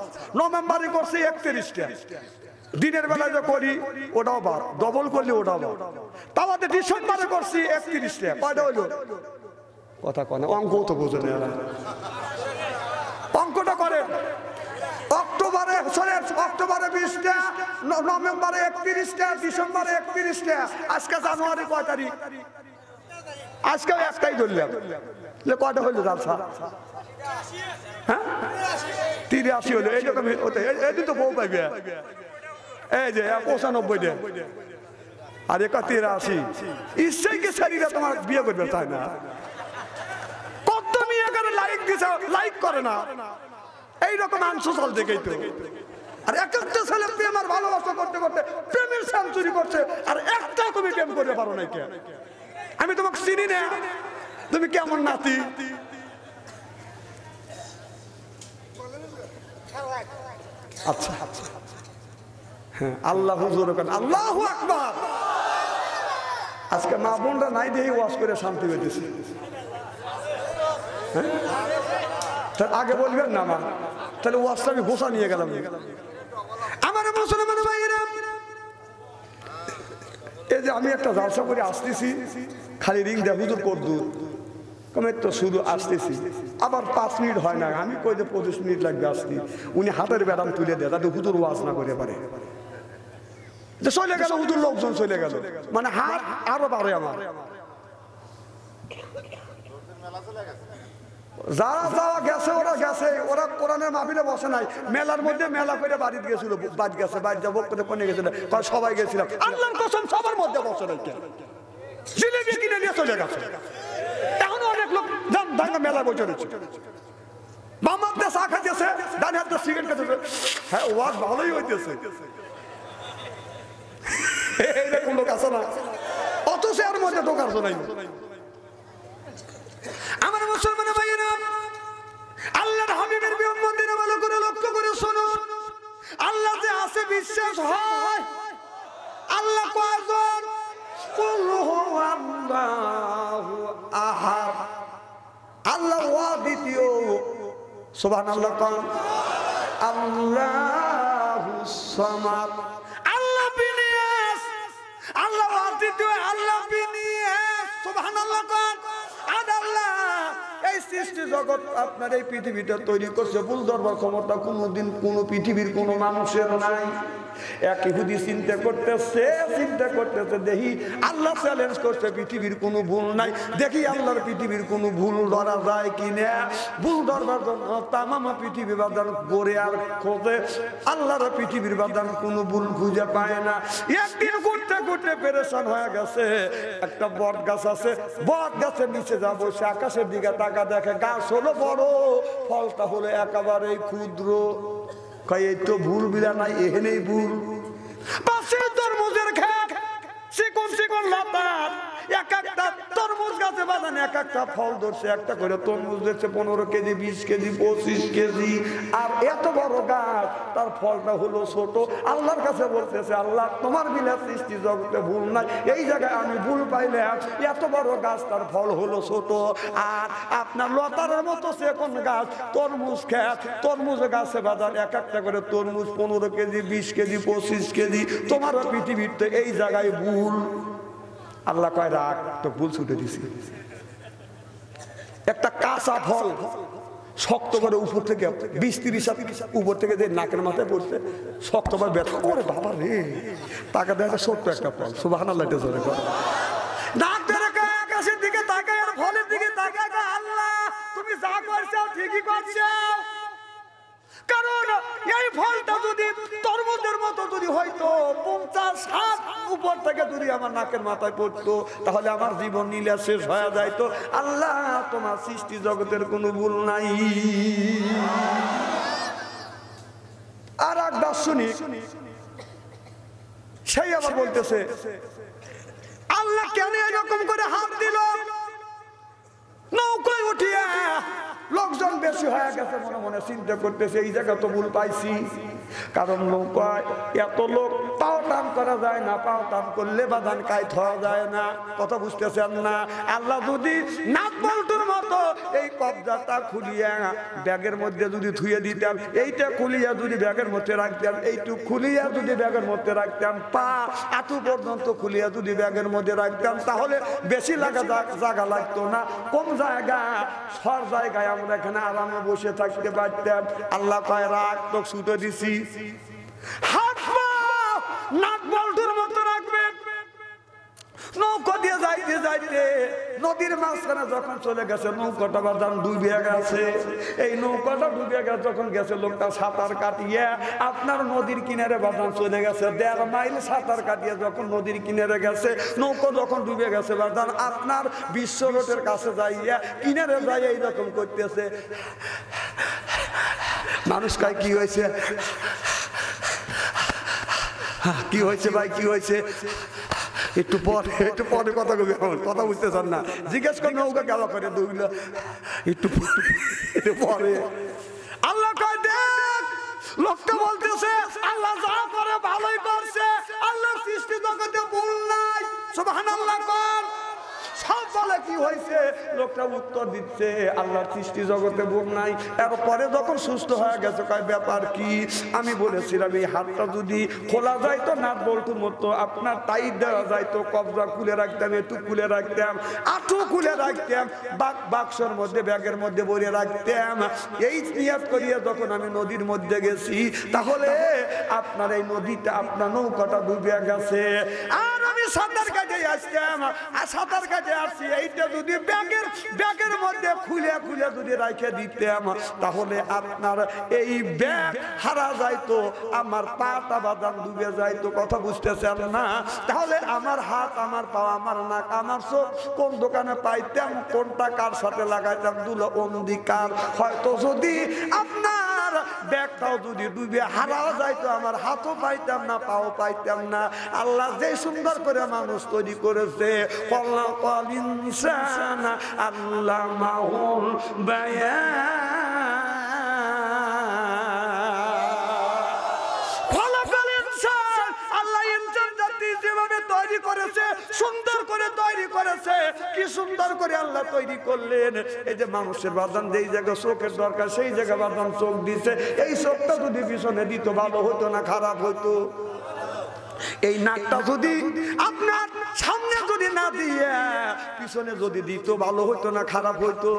নভেম্বরে করছি 31টা। দিনের বেলায় যে করি ওটাও বার, ডবল করলে ওটাও বার। তাও ডিসেম্বরে করছি 31টা, কয়টা হইলো? কথা কয় না, অঙ্ক তো বোঝে না, অঙ্কটা করেন। অক্টোবরে 20টা, নভেম্বরে 31টা, ডিসেম্বরে 31টা, আজকে জানুয়ারি কয় তারিখ? আজকে একটাই ধরলাম, কয়টা হইলো জালসা? হ্যাঁ 83 হলো। এইরকম এদিন তো বউ পাইবে, এই যে 95 আর 83। ইচ্ছাইকে ছাড়িয়ে তোমার বিয়ে করবে তাই না? কত মেয়ে করে লাইক দিছে, লাইক করে না, এইরকম আনসোশাল দেখেই তো। আর একটা ছেলে প্রেমের ভালোবাসা করতে করতে প্রেমের সেঞ্চুরি করছে, আর একটা তুমি প্রেম করতে পারো না। কে? আমি তোমাকে চিনি না, তুমি কেমন নাতি? আচ্ছা হ্যাঁ, আল্লাহ হুজুর, আল্লাহু আকবার। আজকে মা বোনরা নাই দিয়ে ওয়াজ করে শান্তি পেতেছে। আগে বলবেন না মা, তাহলে ওয়াজটা আমি গোসা নিয়ে গেলাম। আমার মুসলমান ভাইয়েরা, এই যে আমি একটা জালসা করে আসতেছি, খালি রিং দেয় হুজুর কদ্দুর কমে তো শুধু আসতেছি, আবার 5 মিনিট হয় না, আমি কই যে 25 মিনিট লাগবে আসতে। উনি হাতের ব্যারাম তুলে দেয় যাতে হুজুর ওয়াজ না করে পারে, যে চলে গেল হুজুর, লোকজন চলে গেল, মানে হাত আরো বাড়ে। আমার যারা যাওয়া গেছে ওরা গেছে, ওরা কোরআনের মাহফিলে বসে নাই, মেলার মধ্যে মেলা করে বাড়িতে গেছিল, বাড়ি গেছে, বাড়ি যাবো কোনে গেছিল, সবাই গেছিলাম, আল্লাহর কসম সবার মধ্যে বসে নাই, জিলেবি কিনে নিয়ে চলে গেছে। এখনো অনেক লোক দাঙ্গা মেলা বসে রয়েছে, বাম হাতে চা খাইতেছে, ডান হাতে সিগারেট খাইতেছে। হ্যাঁ, ওয়াজ ভালোই হইতেছে, এইরকম লোক আছে না, অথচ এর মধ্যে ঢোকার জন্য। আমার মুসলমান ভাইয়েরা, আল্লাহর হাবিবের বিউম্মতিরা ভালো করে লক্ষ্য করে শোনো, আল্লাহ যে আছে বিশ্বাস হয়। আল্লাহ কয়জন? কুল হুয়াল্লাহু আহাদ, আল্লাহ দ্বিতীয়, সুবহানাল্লাহ, আল্লাহুস সামাদ, আল্লাহ বিনিয়াস, আল্লাহ দ্বিতীয়, আল্লাহ বিনিয়াস, সুবহানাল্লাহ। আল্লাহ এই সৃষ্টি জগৎ আপনার এই পৃথিবীটা তৈরি করছে, ভুল ধরবার ক্ষমতা কোনোদিন কোনো পৃথিবীর কোনো মানুষের নাই। এক ইহুদি চিন্তা করতেছে দেখি আল্লাহ চ্যালেঞ্জ করছে, পৃথিবীর কোনো ভুল নাই, দেখি আল্লাহর পৃথিবীর কোনো ভুল ধরা যায় কিনা। ভুল ধরবার জন্য তামামা পৃথিবী বাদান গড়ে আর খোঁজে, আল্লাহর পৃথিবীর বাদান কোনো ভুল খুঁজে পায় না। একদিন ঘুরতে ঘুরতে পেরেশান হয়ে গেছে, একটা বট গাছ আছে, বট গাছের নিচে যা বসে আকাশের দিকে তাকা দেখে, গাছ হলো বড়, ফলটা হলো একেবারে ক্ষুদ্র। এই তো ভুল বিলা নাই, এখানেই ভুল। পাশে তরমুজের ক্ষেত, চিকন চিকন লতা, এক একটা তরমুজ গাছে বাঁধান, এক একটা ফল ধরছে, একটা করে তরমুজ ধরছে 15 কেজি, 20 কেজি, 25 কেজি। আর এত বড় গাছ, তার ফলটা হলো ছোট। আল্লাহর কাছে বলতেছে, আল্লাহ তোমার বিনা সৃষ্টি জগতে ভুল নাই, এই জায়গায় আমি ভুল পাইলে, এত বড় গাছ তার ফল হলো ছোট। আর আপনার লতার মতো চিকন গাছ, তরমুজ ক্ষেত, তরমুজ গাছে বাঁধান, এক একটা করে তরমুজ 15 কেজি, 20 কেজি, 25 কেজি। তোমার পৃথিবীতে এই জায়গায় ভুল। আল্লাহ কয় রাখ, তো ভুল ছুটে দিছি। একটা কাঁচা ফল শক্ত করে উপর থেকে 20-30 উপর থেকে যে নাকের মাথায় পড়ছে, শক্ত করে ব্যথা করে, বাবা রে, তাকে দেখা ছোট্ট একটা ফল। সুবহানাল্লাহ, জোরে করে নাক ধরে আকাশের দিকে তাকায় আর ফলের দিকে তাকায়, আল্লাহ তুমি যা করছো ঠিকই করছো। কারণ এই ফলটা যদি তরমুজের মতো যদি হয়তো 50-60 উপর থেকে যদি আমার নাকের মাথায় পড়তো, তাহলে আমার জীবন নীলা শেষ হয়ে যাইতো। আল্লাহ তোমার সৃষ্টি জগতের কোনো ভুল নাই। আর এক দার্শনিক সেই আবার বলতেছে, আল্লাহ কেন এরকম করে হাত দিল? নৌকায় উঠিয়া লোকজন বেশি হয়ে গেছে, মনে মনে চিন্তা করতেছে, এই জায়গা তো ভুল পাইছি। কারণ নৌকায় এত লোক, পাও টান করা যায় না, পাও টান করলে বাদান কাইত হওয়া যায় না। কথা বুঝতেছেন না? আল্লাহ যদি নাক বল্টুর মতো এই কবজাটা খুলিয়া ব্যাগের মধ্যে যদি ধুয়ে দিতাম, এইটা খুলিয়া যদি ব্যাগের মধ্যে রাখতাম, এইটু খুলিয়া যদি ব্যাগের মধ্যে রাখতাম, পা আঁটু পর্যন্ত খুলিয়া যদি ব্যাগের মধ্যে রাখতাম, তাহলে বেশি জায়গা লাগতো না, কম জায়গা, সব জায়গায় আমরা এখানে আরামে বসে থাকতে পারতাম। আল্লাহ কয় রাখ, তো ছুটে দিছি। হাত পা নাক বল্টুর মতো রাখবে। নৌকা দিয়ে যাইতে যাইতে নদীর মাঝখানে যখন চলে গেছে, নৌকাটা বাদাম ডুবে গেছে। এই নৌকাটা ডুবে গেছে, যখন গেছে লোকটা সাঁতার কাটিয়ে আপনার নদীর কিনারে বাদাম চলে গেছে। 1.5 মাইল সাঁতার কাটিয়ে যখন নদীর কিনারে গেছে, নৌকা যখন ডুবে গেছে বাদাম আপনার বিশ্ব রোডের কাছে যাইয়া কিনারে যাই এইরকম করতেছে। মানুষ কয় কি হয়েছে? কি হয়েছে ভাই, কি হয়েছে? একটু পরে কথা বুঝতেছেন না, জিজ্ঞেস করে নৌকা গেল করে ডুবল, একটু পরে। আল্লাহ কয় দেখ, লোকটা বলতেছে আল্লাহ যা করে ভালোই করছে, আল্লাহ সৃষ্টি জগতে ভুল নাই। সুবহানাল্লাহ কোন সব বলে কি হয়েছে লোকটা উত্তর দিচ্ছে আল্লাহর সৃষ্টি জগতে ভুল নাই। এরপরে যখন সুস্থ হয়ে গেছে কয় ব্যাপার কি, আমি বলেছিলাম এই হাতটা যদি খোলা যায় তো নাট বল্টুর মতো আপনার টাইট দেওয়া যায় তো কবজা খুলে রাখতাম, একটু খুলে রাখতাম, আঁটু খুলে রাখতাম, বাক্সর মধ্যে ব্যাগের মধ্যে ভরে রাখতাম। এই নিয়াত করিয়া যখন আমি নদীর মধ্যে গেছি তাহলে আপনার এই নদীটা আপনার নৌকাটা ডুবে গেছে। আর আমি সাঁতার কাটে আসতাম, আর সাঁতার কাটে আসছি এইটা যদি ব্যাগের মধ্যে খুলে খুলে যদি রাখে দিতাম তাহলে আপনার এই ব্যাগ হারা যাইতো, আমার পাটা বাদাম ডুবে যাইতো। কথা বুঝতেছেন না? তাহলে আমার হাত, আমার পা, আমার নাক, আমার চোখ কোন দোকানে পাইতাম, কোনটা কার সাথে লাগাইতাম দুলো অন্ধিকার। হয়তো যদি আপনার ব্যাগটাও যদি ডুবে হারা যাইতো আমার হাতও পাইতাম না, পাও পাইতাম না। আল্লাহ যে সুন্দর করে মানুষ তৈরি করেছে, ইনসান আল্লামাহুল বায়ান। আল্লাহ ইনসান জাতি যেভাবে তৈরি করেছে, সুন্দর করে তৈরি করেছে, কি সুন্দর করে আল্লাহ তৈরি করলেন। এই যে মানুষের বাদান যেই জায়গায় চোখের দরকার সেই জায়গায় বাদান চোখ দিছে। এই চোখটা যদি পিছনে দিত ভালো হতো না খারাপ হতো? এই নাকটা যদি আপনার সামনে যদি না দিয়ে পিছনে যদি দিত ভালো হতো না খারাপ হইতো?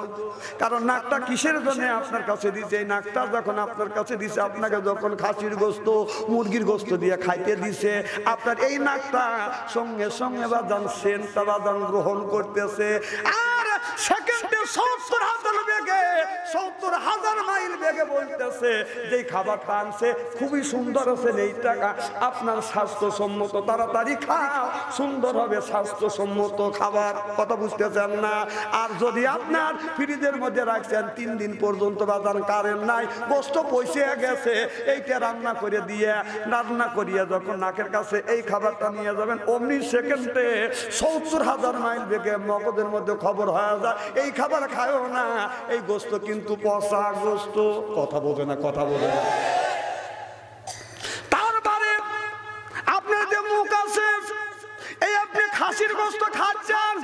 কারণ নাকটা কিসের জন্য আপনার কাছে দিছে? এই নাকটা যখন আপনার কাছে দিছে, আপনাকে যখন খাসির গোস্ত, মুরগির গোস্ত দিয়ে খাইতে দিছে, আপনার এই নাকটা সঙ্গে সঙ্গে বাদান সেন্টটা বাদান গ্রহণ করতেছে। আর সেকেন্ডে 70,000 বেগে, 70,000 মাইল বেগে বলতেছে যে খাবারটা আনছে খুবই সুন্দর আছে, এই টাকা আপনার স্বাস্থ্যসম্মত, তাড়াতাড়ি খাও, সুন্দর হবে স্বাস্থ্যসম্মত খাবার। কথা বুঝতেছেন না? আর যদি আপনার ফ্রিজের মধ্যে রাখছেন 3 দিন পর্যন্ত বাজার কারেন্ট নাই, গোস্ত পয়সে গেছে, এইটা রান্না করে দিয়ে রান্না করিয়া যখন নাকের কাছে এই খাবারটা নিয়ে যাবেন, অমনি সেকেন্ডে 70,000 মাইল বেগে মগজের মধ্যে খবর হয়ে যায় এই খাবার খায়ও না, এই গোস্ত কিন্তু পচা গোস্ত। কথা বোঝে না? কথা বোঝে না? তারপরে আপনার যে মুখ আছে, এই আপনি খাসির গোস্ত খাচ্ছেন,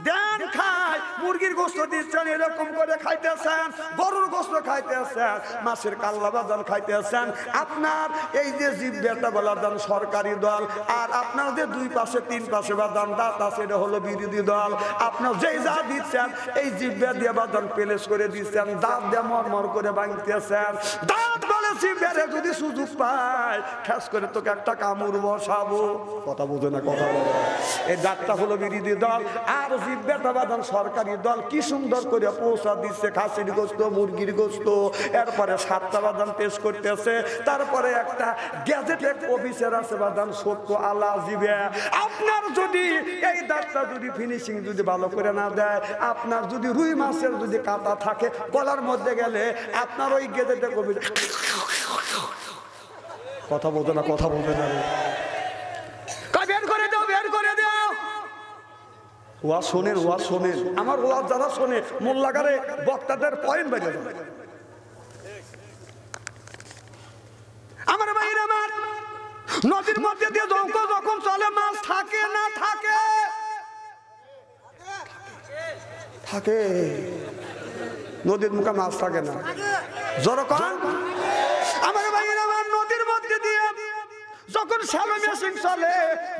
দেন খায়, মুরগির গোস্ত দিচ্ছেন, এরকম করে খাইতেছেন, গরুর গোস্ত খাইতেছেন, মাছের কাল্লা বাদান খাইতেছেন। আপনার এই যে জিহ্বাটা বাদান সরকারি দল, আর আপনার যে 2 পাশে 3 পাশে বাদান দাঁত আছে এটা হলো বিরোধী দল। আপনার যেই যা দিচ্ছেন এই জিহ্বা দিয়ে বাদান পেলেস করে দিচ্ছেন, দাঁত দিয়ে মরমর করে ভাঙতেছেন। দাঁত বলে জিহ্বারে যদি সুযোগ পায় খাস করে তোকে একটা কামড় বসাবো। কথা বোঝে না? কথা বলে। এই দাঁতটা হলো বিরোধী দল, আর জিহ্বাটা বাদান সরকারি দল। কি সুন্দর করে পৌঁছা দিচ্ছে খাসির গোস্ত, মুরগির গোস্ত, এরপরে 7টা বাদান টেস্ট করতেছে। তারপরে একটা গ্যাজেটেড অফিসার আছে বাদান সত্য আলা জিবে। আপনার যদি এই দাঁতটা যদি ফিনিশিং যদি ভালো করে না দেয়, আপনার যদি রুই মাছের যদি কাঁটা থাকে গলার মধ্যে গেলে আপনার ওই গ্যাজেটেড অফিসার। কথা বলতো না? কথা বলতে না? বের করে দাও, বের করে দাও। ওয়া শোনেন, ওয়া শোনেন, আমার ওয়া যারা শোনে মোল্লাগারে বক্তাদের পয়েন্ট বেরিয়ে যাবে। আমার ভাইরা, আমার নদীর মধ্যে দিয়ে নৌকা যখন চলে মাছ থাকে না থাকে? থাকে। নদীর মুখে মাছ থাকে না? যখন আমার ভাইরা আমার নদীর মধ্যে দিয়ে যখন শ্যালো মেশিন চলে,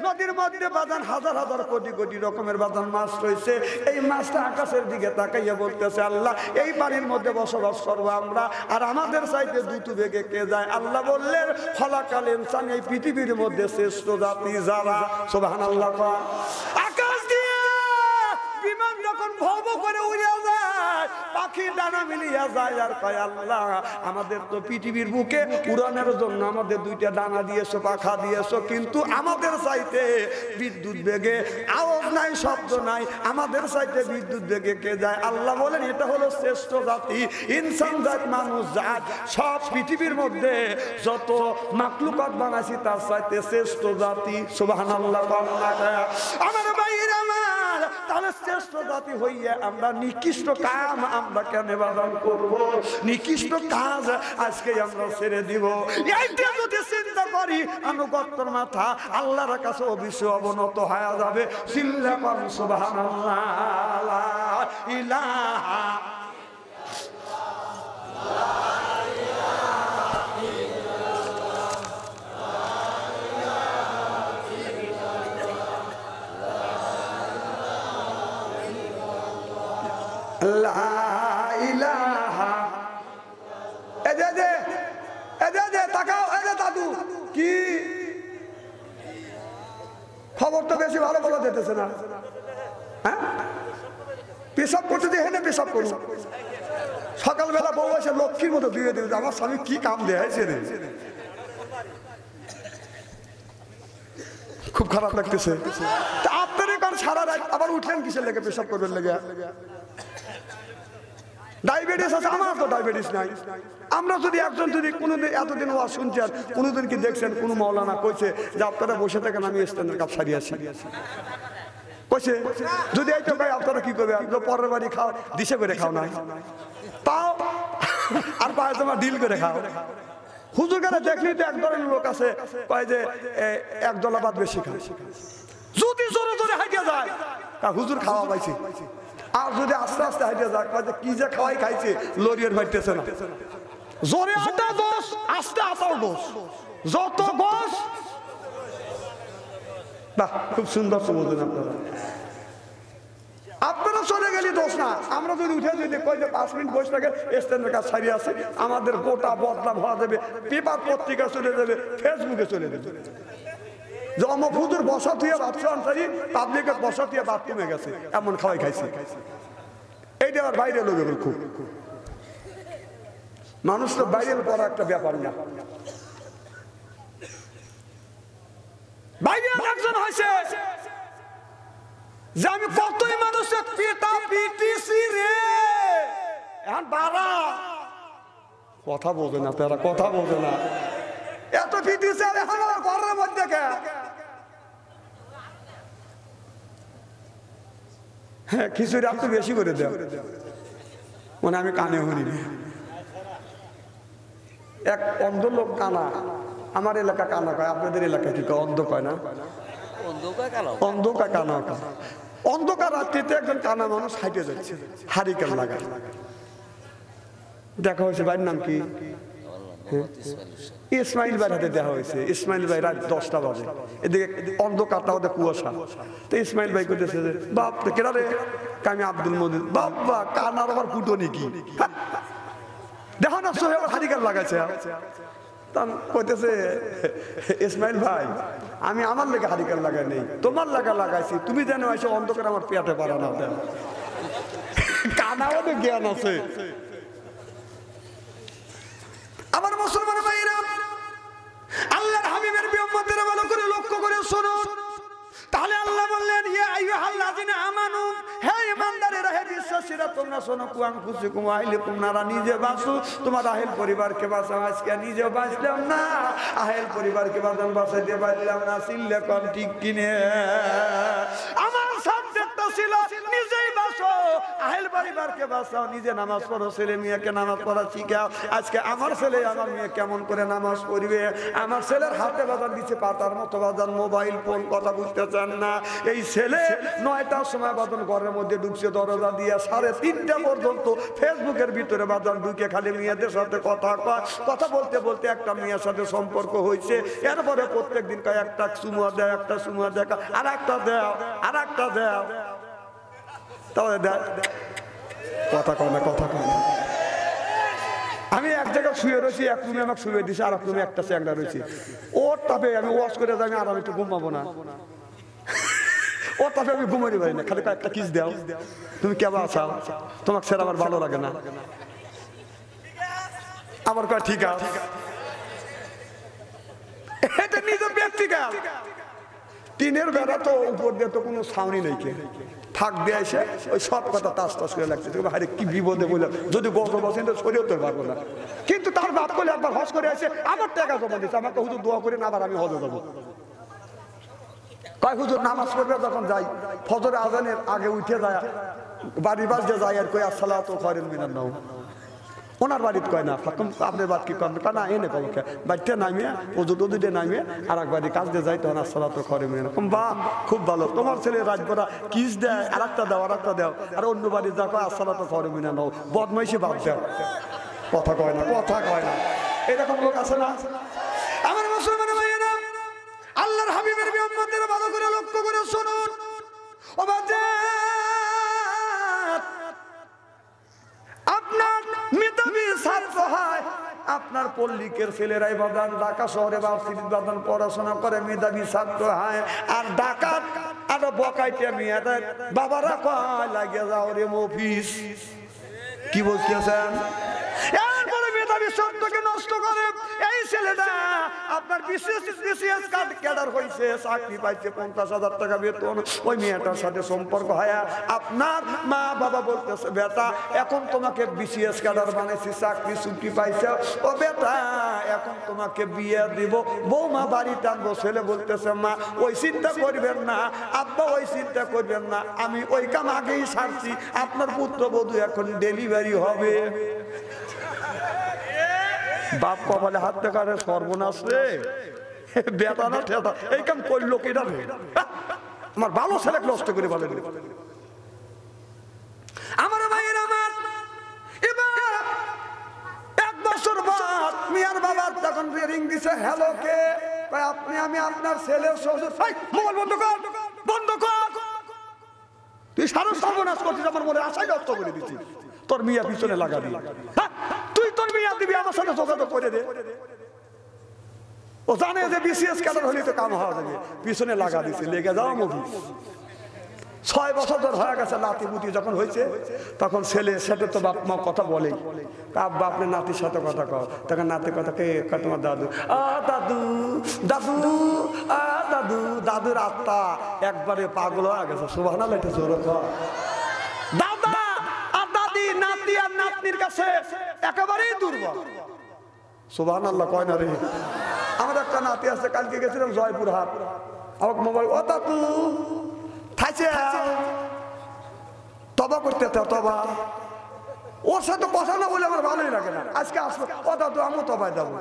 নদীর মধ্যে বাদান হাজার হাজার কোটি কোটি রকমের বাদান মাছ রয়েছে। এই মাছটা আকাশের দিকে তাকাইয়া বলতেছে আল্লাহ এই পানির মধ্যে বসবাস করবো আমরা, আর আমাদের চাইতে দ্রুত বেগে কে যায়? আল্লাহ বললেন খলাকাল ইনসান, এই পৃথিবীর মধ্যে শ্রেষ্ঠ জাতি যারা। সুবহানাল্লাহ। আকাশ দিয়ে বিমান যখন ভব করে উড়ে যায়, পাখি ডানা মিলিয়া যায়, আর কয় আল্লাহ আমাদের তো পৃথিবীর বুকে উড়ানোর জন্য আমাদের 2টা ডানা দিয়েছো, পাখা দিয়েছো, কিন্তু আমাদের চাইতে বিদ্যুৎ বেগে আওয়াজ নাই, শব্দ নাই, আমাদের চাইতে বিদ্যুৎ বেগে কে যায়? আল্লাহ বলেন এটা হলো শ্রেষ্ঠ জাতি, ইনসান জাত, মানুষ জাত। সব পৃথিবীর মধ্যে যত মাখলুকাত বানাইছি তার চাইতে শ্রেষ্ঠ জাতি। সুবহানাল্লাহ। আমার ভাইরা আমার তাহলে শ্রেষ্ঠ জাতি হইয়া আমরা নিকৃষ্ট কাম আমরা কেন বাদান করব? নিকৃষ্ট কাজ আজকে আমরা ছেড়ে দিব। এইটা যদি চিন্তা করি আনুগত্যের মাথা আল্লাহর কাছে অবশ্যই অবনত হয়ে যাবে। সিল্লাকান সুবহানাল্লাহ লা ইলাহা লা ইলাহা। তাকাও, দাদু কি খবর? তো বেশি ভালো বলা যেতেছে না। হ্যাঁ, পেশাব করতে দিয়ে হেনে পেশাব করুন। সকালবেলা বউ এসে লক্ষ্মীর মতো দিয়ে দেবে, আমার স্বামী কি কাম দেয়াছে রে। খুব খারাপ লাগতেছে। আপনার কারণ সারা রাত আবার উঠলেন কিসের লেগে? পেশাব করবেন লেগে। ডায়াবেটিস আছে, আমার তো ডায়াবেটিস নাই। আমরা যদি একজন যদি কোনোদিন এতদিন ওয়াজ শুনছেন, কোনোদিন কি দেখছেন কোন মাওলানা কইছে যে আপনারা বসে থাকেন আমি স্ট্যান্ডার্ড কাপ সারিয়ে আসি? কইছে? যদি এই তো ভাই আপনারা কি করবে? পরের বাড়ি খাও, দিশে করে খাও না, পাও আর পায়ে তোমার ডিল করে খাও। হুজুর কাছে দেখলি তো এক ধরনের লোক আছে কয় যে এক দলা বাদ বেশি খায়। যদি জোরে জোরে হাইটে যায় হুজুর খাওয়া পাইছে, আর যদি আস্তে আস্তে হাইটে যায় কি যে খাওয়াই খাইছে লরিয়ের বাড়তেছে না। জোরে আটা দোষ, আস্তে আটাও দোষ, যত গোস। বাহ, খুব সুন্দর বলছেন আপনারা। আপনারা চলে গেলে দোষ না। আমরা যদি উঠে যদি কই যে 5 মিনিট বসে থাকে স্ট্যান্ডের কাছে সারিয়ে আছে, আমাদের গোটা বদনাম হওয়া যাবে, পেপার পত্রিকা চলে যাবে, ফেসবুকে চলে যাবে। জমা হুজুর বসা থুয়ে বাথরুম আনসারি পাবলিকের বসা থুয়ে বাথরুমে গেছে, এমন খাওয়াই খাইছে। এইটা আর বাইরে লোক খুব মানুষ তো বাইরের পর একটা ব্যাপার না। বাইরে একজন হয়েছে যে আমি কতই মানুষের পেটা পিটিছি রে, এখন বাড়া কথা বোঝে না, তারা কথা বোঝে না, এত পিটিছে এখন আমার ঘরের মধ্যে কে। হ্যাঁ, খিচুড়ি একটু বেশি করে দেয়, মানে আমি কানে শুনি। এক অন্ধ লোক কানা, আমার এলাকা কানা কয়, আপনাদের এলাকায় কি কয়? অন্ধ কয় না? অন্ধকার কানা। অন্ধকার রাত্রিতে একজন কানা মানুষ হাইটে যাচ্ছে, হারিকেন লাগায়। দেখা হয়েছে, ভাইয়ের নাম কি? ইসমাইল ভাইয়ের হাতে দেখা হয়েছে। ইসমাইল ভাই রাত 10টা বাজে, এদিকে অন্ধকারটা ওদের কুয়াশা। তো ইসমাইল ভাই করতেছে যে বাপ কেনা রে? আমি আব্দুল মজিদ। বাবা, কানার আবার ফুটো নাকি? দেখো না, সোহে আবার হারিকেন লাগাইছে। কইতেছে ইসমাইল ভাই, আমি আমার লেগে হারিকেন লাগাই নেই, তোমার লাগা লাগাইছি। তুমি যেন এসে অন্ধকার আমার পেটে পারা না দেন। কানাও তো জ্ঞান আছে। আমার মুসলমান ভাইরা, আল্লাহর হাবিবের বিউম্মতেরা ভালো করে লক্ষ্য করে শোনো। তাহলে আল্লাহ বললেন, ইয়া আইয়ুহাল্লাযিনা আমানু, হে ঈমানদারেরা, হে বিশ্বাসীরা, তোমরা শোনো। কুআনফুসিকুম ওয়া আহলিকুম নারা, নিজে বাঁচো, তোমার আহল পরিবারকে বাঁচাও। আজকে নিজে বাঁচলাম না, আহল পরিবারকে বাঁচাইতে পারলাম না। সিল্লাকান ঠিক কিনে আমার সাবজেক্টটা ছিল নিজেই বাঁচো, আহল পরিবারকে বাঁচাও, নিজে নামাজ পড়ো, ছেলে মেয়েকে নামাজ পড়া শিখাও। আজকে আমার ছেলে আমার মেয়ে কেমন করে নামাজ পড়বে? আমার ছেলের হাতে বাজার দিচ্ছে পাতার মতো বাজার, মোবাইল ফোন, কথা বুঝতে চান না। এই ছেলে 9টার সময় বাজার ঘরের মধ্যে ঢুকছে, দরজা দিয়ে 3:30 পর্যন্ত ফেসবুকের ভিতরে বাজার ঢুকে খালি মেয়েদের সাথে কথা কয়। কথা বলতে বলতে একটা মেয়ের সাথে সম্পর্ক হয়েছে। এরপরে প্রত্যেক দিন কয় একটা চুমা দেয়, একটা চুমা দেখা, আর একটা দেও, আর একটা দেও। তাহলে দেখ কথা কয় না, কথা কয় না। আমি এক জায়গায় শুয়ে রয়েছি, এক রুমে আমাকে শুয়ে দিছে, আর এক রুমে একটা চ্যাংড়া রয়েছে। ওর তাপে আমি ওয়াশ করে যাই, আর আমি একটু ঘুমাবো না। ওর তাপে আমি ঘুমাতে পারি না, খালি একটা কিস দাও, তুমি কেমন আছো, তোমাকে স্যার আমার ভালো লাগে না। আমার কয় ঠিক আছে, এটা নিজের ব্যক্তিগত। টিনের বেড়া তো উপর দিয়ে তো কোনো ছাউনি নেই, কে ফাঁক দিয়ে এসে ওই সব কথা তাস তাস করে লাগছে। আরে কি বিপদে বললাম, যদি গত বছর সরিয়ে তো পারবো না। কিন্তু তার বাপ করলে একবার হজ করে আসে, আবার টাকা জমা দিচ্ছে, আমাকে হুজুর দোয়া করে না, আবার আমি হজে যাবো। কয় হুজুর নামাজ পড়বে যখন যাই ফজরের আজানের আগে উঠে যায় বাড়ির বাস দিয়ে যায় আর কই আসসালাতু খায়রুম মিনান নাওম। ওনার বাড়িতে কয় না ফাকুম আপনার বাড়ি কি করবে না এনে কবে বাড়িতে নামিয়ে ওজু দুদিতে নামিয়ে আর এক বাড়ি কাজ দিয়ে যাই তখন আসসালাতু খায়রুম মিনান নাওম। বাহ খুব ভালো, তোমার ছেলে রাজবরা কিস দেয় আর একটা দাও আর একটা দাও আর অন্য বাড়ি যা কয় আসসালাতু খায়রুম মিনান নাওম, বদমাইশি বাদ দাও। কথা কয় না, কথা কয় না, এরকম লোক আছে না? আমার মুসলমান ভাইয়েরা, আল্লাহর হাবিবের উম্মতের ভালো করে লক্ষ্য করে শুনুন। ও বাজার, আপনার মেধাবী ছাত্র হয়, আপনার পল্লিকের ছেলেরাই বাদান ঢাকা শহরে ভার্সিটির বাদান পড়াশোনা করে মেধাবী ছাত্র হয়, আর ঢাকার আর বকাইতে মেয়েদের বাবারা কয় লাগে যাও রে মফিস। কি বলতেছেন? এরপরে মেধাবী ছাত্রকে নষ্ট করে এই ছেলেটা আপনার বিসিএস কার্ড ক্যাডার হয়েছে, চাকরি পাইছে, 50,000 টাকা বেতন। ওই মেয়েটার সাথে সম্পর্ক হয়, আপনার মা বাবা বলতেছে বেটা এখন তোমাকে বিসিএস ক্যাডার বানাইছি, চাকরি ছুটি পাইছে, ও বেটা এখন তোমাকে বিয়ে দিব, বৌমা বাড়ি টানবো। ছেলে বলতেছে মা ওই চিন্তা করবেন না, আব্বা ওই চিন্তা করবেন না, আমি ওই কাম আগেই ছাড়ছি, আপনার পুত্রবধূ এখন ডেলিভারি হবে। বাপ কপালে হাত দেখারে সর্বনাশ রে, বেটা না ঠেটা এই কাম করলো কেটা রে? আমার ভালো ছেলে নষ্ট করে বলেন। আমার ভাইয়ের আমার এবার 1 বছর বাদ মিয়ার বাবা তখন রিং দিছে, হ্যালো কে? আপনি? আমি আপনার ছেলের শ্বশুর। মোবাইল বন্ধ কর, বন্ধ কর, তুই সারা সর্বনাশ করছিস, আমার মনে আশাই নষ্ট করে দিচ্ছিস, তোর মিয়া পিছনে লাগা দিয়ে। তুই তোর মিয়া দিবি, আমার সাথে যোগাযোগ করে দে। ও জানে যে বিসিএস ক্যাডার হলে তো কাম হওয়া যাবে, পিছনে লাগা দিছে, লেগে যাও মুভি। 6 বছর ধর হয়ে গেছে, নাতি পুতি যখন হয়েছে তখন ছেলের সাথে তো বাপ মা কথা বলে, আব্বা আপনার নাতির সাথে কথা কর, তখন নাতির কথা কে? তোমার দাদু। দাদু দাদু দাদু, দাদুর আত্মা একবারে পাগল হয়ে গেছে। সুবহানাল্লাহ, এটা জোরে কর। দাদা আর দাদি নাতি আর নাতনির কাছে একেবারেই দুর্বল। সুবহানাল্লাহ কয় না রে? আমার একটা নাতি আছে, কালকে গেছিলাম জয়পুরহাট, আমাকে মোবাইল, ও দাদু খাইছে তবা করতে, তবা। ওর সাথে কথা না বলে আমার ভালোই লাগে না। আজকে আসবো, ও দাদু আমিও তবাই দেবো,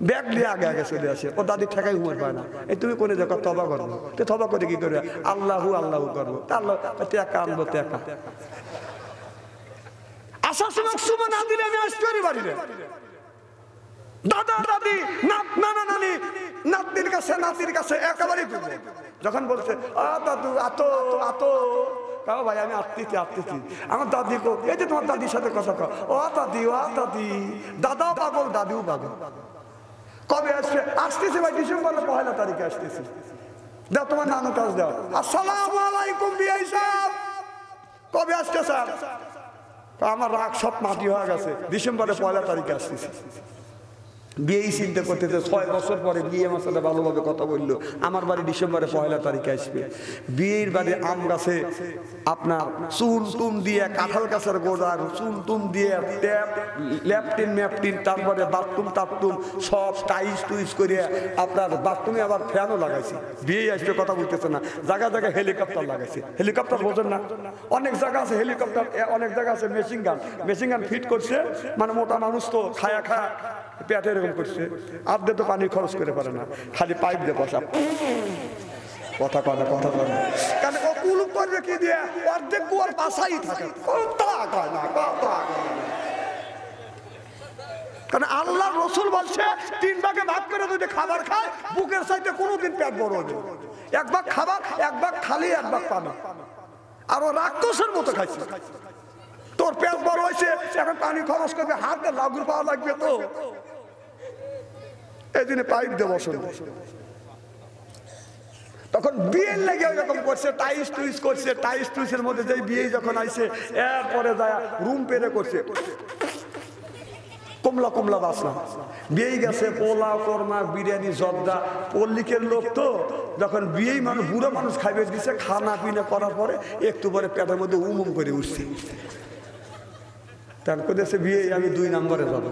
ব্যাগ নিয়ে আগে আগে চলে আসে। ও দাদি ঠেকাই ঘুমার পায় না, এই তুমি কোনে দেখো তবা করবো, তো তবা করে কি করবে? আল্লাহু আল্লাহু করবো, আল্লাহ টেকা আনবো, টেকা আসার সময় সুমা না দিলে আমি আসতে পারি বাড়িতে। দাদা দাদি নানা নানি নাতির কাছে নাতির কাছে একেবারেই করবে। যখন বলছে দাদু আতো আতো, কাও ভাই আমি আসতেছি আসতেছি, আমার দাদি কো, এই যে তোমার দাদির সাথে কথা কও, ও দাদি ও দাদি, দাদাও পাগল দাদিও পাগল। কবে আসছে? আসতেছি ভাই ডিসেম্বরের 1 তারিখে আসতেছি। দাও তোমার নানু কাজ দাও। আসসালামু আলাইকুম বিআই সাহেব, কবে আসছে স্যার? আমার রাগ সব মাটি হয়ে গেছে, ডিসেম্বরের 1 তারিখে আসতেছি। বিয়েই চিন্তা করতেছে, 6 বছর পরে বিয়ে আমার সাথে ভালোভাবে কথা বললো, আমার বাড়ি ডিসেম্বরে 1 তারিখে আসবে। বিয়ের বাড়ি আম গাছে আপনার চুন টুন দিয়ে, কাঁঠাল গাছের গোড়ার চুন টুন দিয়ে, ট্যাপ ল্যাপটিন ম্যাপটিন, তারপরে বাথরুম টাথরুম সব টাইস টুইস করে আপনার বাথরুমে আবার ফ্যানও লাগাইছি। বিয়ে আসবে কথা বলতেছে না, জায়গা জায়গায় হেলিকপ্টার লাগাইছে। হেলিকপ্টার বোঝেন না? অনেক জায়গা আছে হেলিকপ্টার, অনেক জায়গা আছে machine gun. Machine gun fit করছে, মানে মোটা মানুষ তো খায়া খায়া পেটে এরকম করছে, আধে তো পানি খরচ করে পারে না, খালি পাইপ দিয়ে বসা। কথা কয় না, কথা কয় না, কারণ ও কুলুপ করবে কি দিয়ে? অর্ধেক কুয়ার বাসাই থাকে। কথা কয় না, কথা কয় না, কারণ আল্লাহ রসুল বলছে 3 ভাগে ভাগ করে যদি খাবার খায় বুকের চাইতে কোনোদিন পেট বড় হবে। 1 ভাগ খাবার, 1 ভাগ খালি, 1 ভাগ পানি। আর ও রাক্ষসের মতো খাইছে। তোর পেট বড় হয়েছে, এখন পানি খরচ করবে, হাতে লাগুর পাওয়া লাগবে, তো এই জন্য পাইপ দিয়ে বসে। তখন বিয়ের লেগে ওইরকম করছে, টাইস টুইস করছে। টাইস টুইসের মধ্যে যে বিয়ে যখন আইছে, এরপরে যায় রুম পেরে করছে, কমলা কমলা বাসনা। বিয়ে গেছে পোলাও কোরমা বিরিয়ানি জর্দা। পল্লিকের লোক তো, যখন বিয়েই মানুষ বুড়ো মানুষ খাইবে দিছে, খানা পিনা করার পরে একটু পরে পেটের মধ্যে উমুম করে উঠছে। তার করেছে বিয়ে আমি 2 নম্বরে যাবো।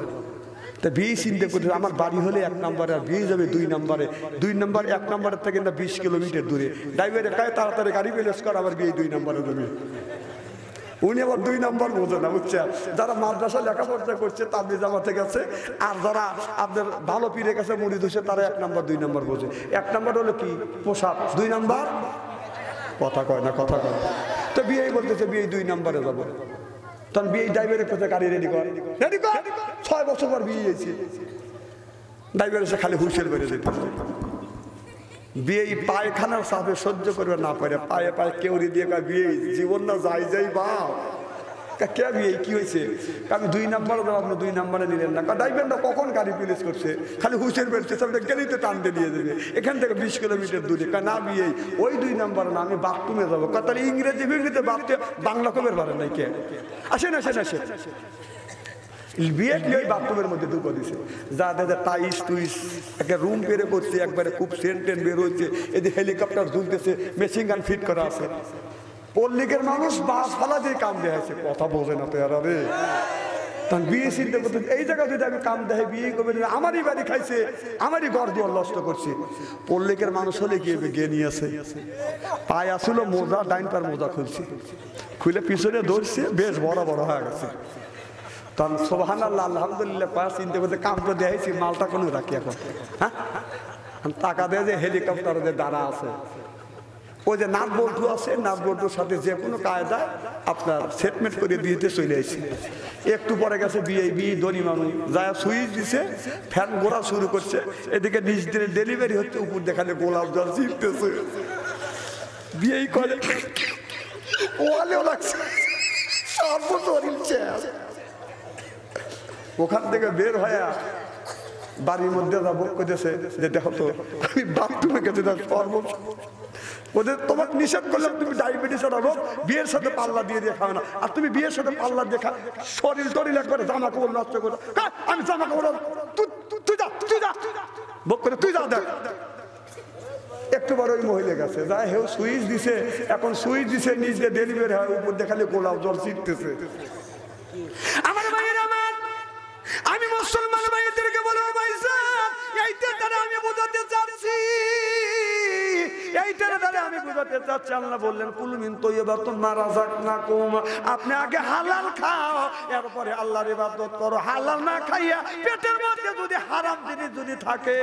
তা বিয়ে চিন্তা করতে আমার বাড়ি হলে 1 নম্বরে আর বিয়ে যাবে 2 নম্বরে 2 নম্বর 1 নম্বরের থেকে 20 কিলোমিটার দূরে ড্রাইভারে কায় তাড়াতাড়ি গাড়ি প্লেস কর আবার বিয়ে 2 নম্বরে যাবে উনি আবার 2 নম্বর বোঝে না বুঝছেন যারা মাদ্রাসা লেখাপড়া করছে তাবলিগ জামাতে গেছে আর যারা আপনার ভালো পীরের কাছে মুড়ি ধুছে তারা 1 নম্বর 2 নম্বর বোঝে 1 নম্বর হলো কি পোশাক 2 নম্বর কথা কয় না কথা কয় তো বিয়ে বলতেছে বিয়ে 2 নম্বরে যাবো তখন বিয়ে ড্রাইভারের কাছে গাড়ি রেডি কর 6 বছর পর বিয়ে হয়েছে ড্রাইভার এসে খালি হুইসেল করে যেতে বিয়ে পায়খানার চাপে সহ্য করবে না পারে পায়ে পায়ে কেউরি দিয়ে বিয়ে জীবন না যাই যাই বা কে বিয়ে কি হয়েছে আমি 2 নম্বরে যাবো আপনি 2 নম্বরে নিলেন না ড্রাইভার না কখন গাড়ি প্লেস করছে খালি হুইসেল বেরছে সব গেলিতে টানতে দিয়ে দেবে এখান থেকে 20 কিলোমিটার দূরে না বিয়ে ওই 2 নম্বরে না আমি বাথরুমে যাবো তাহলে ইংরেজি বিংরেজিতে বাংলা কবের পারেন নাই কে আসেন আসেন আসেন বিয়ে ওই বাথরুমের মধ্যে ঢুকে দিছে যা দাদা টাইস টুইস একটা রুম বেড়ে করছে একবারে খুব সেন্টেন বের হচ্ছে এদিকে হেলিকপ্টার ঝুলতেছে মেশিন গান ফিট করা আছে পল্লিকের মানুষ বাস ফালা দিয়ে কাম দেয়া আছে কথা বোঝে না তো এরা রে তখন বিয়ে চিন্তা করতে এই জায়গা যদি আমি কাম দেয় বিয়ে করবে আমারই বাড়ি খাইছে আমারই ঘর দুয়ার নষ্ট করছে পল্লিকের মানুষ হলে গিয়ে গিয়ে নিয়ে আসে পায়ে আসলো মোজা ডাইন পার মোজা খুলছে খুলে পিছনে ধরছে বেশ বড় বড় হয়ে গেছে তখন সুবহানাল্লাহ আলহামদুলিল্লাহ পায়ে চিন্তা করতে কাম তো দেখাইছি মালটা কোনো রাখি এখন হ্যাঁ টাকা দেয় যে হেলিকপ্টার যে দাঁড়া আছে ওই যে নাট বল্টু আছে নাট বল্টুর সাথে যে কোনো কায়দায় আপনার সেটমেন্ট করে দিতে চলে আসছি একটু পরে গেছে বিয়ে ধনী মানুষ যা সুইচ দিছে ফ্যান ঘোরা শুরু করছে এদিকে নিজ দিনের ডেলিভারি হচ্ছে উপর দেখালে গোলাপ জল চিপতেছে বিয়ে করে ওয়ালেও লাগছে ওখান থেকে বের হয়ে বাড়ির মধ্যে যাবো কইতেছে যে দেখো তো আমি বাথরুমে গেছে ওদের তোমাকে নিষেধ করলাম তুমি ডায়াবেটিস হবো বিয়ের সাথে পাল্লা দিয়ে দিয়ে খাবে না আর তুমি বিয়ের সাথে পাল্লা দিয়ে খা শরীর টরিল একবারে জামা কাপড় নষ্ট করো আমি জামা কাপড় তুই যা বক করে তুই যা দেখ একটু বড় ওই মহিলা গেছে যা হেউ সুইচ দিছে এখন সুইচ দিছে নিজে ডেলিভারি হয় উপর দেখালে গোলাপ জল ছিটতেছে আমার ভাইয়ের আমার আমি মুসলমান ভাইদেরকে বলবো ভাইজান এইটা দ্বারা আমি বোঝাতে চাচ্ছি এইটার দ্বারা আমি বোঝাতে চাচ্ছি আল্লাহ বললেন কুলু মিন তাইয়্যিবাতুম মা রাযাকনাকুম আপনি আগে হালাল খাও এরপরে আল্লাহর ইবাদত করো হালাল না খাইয়া পেটের মধ্যে যদি হারাম জিনিস যদি থাকে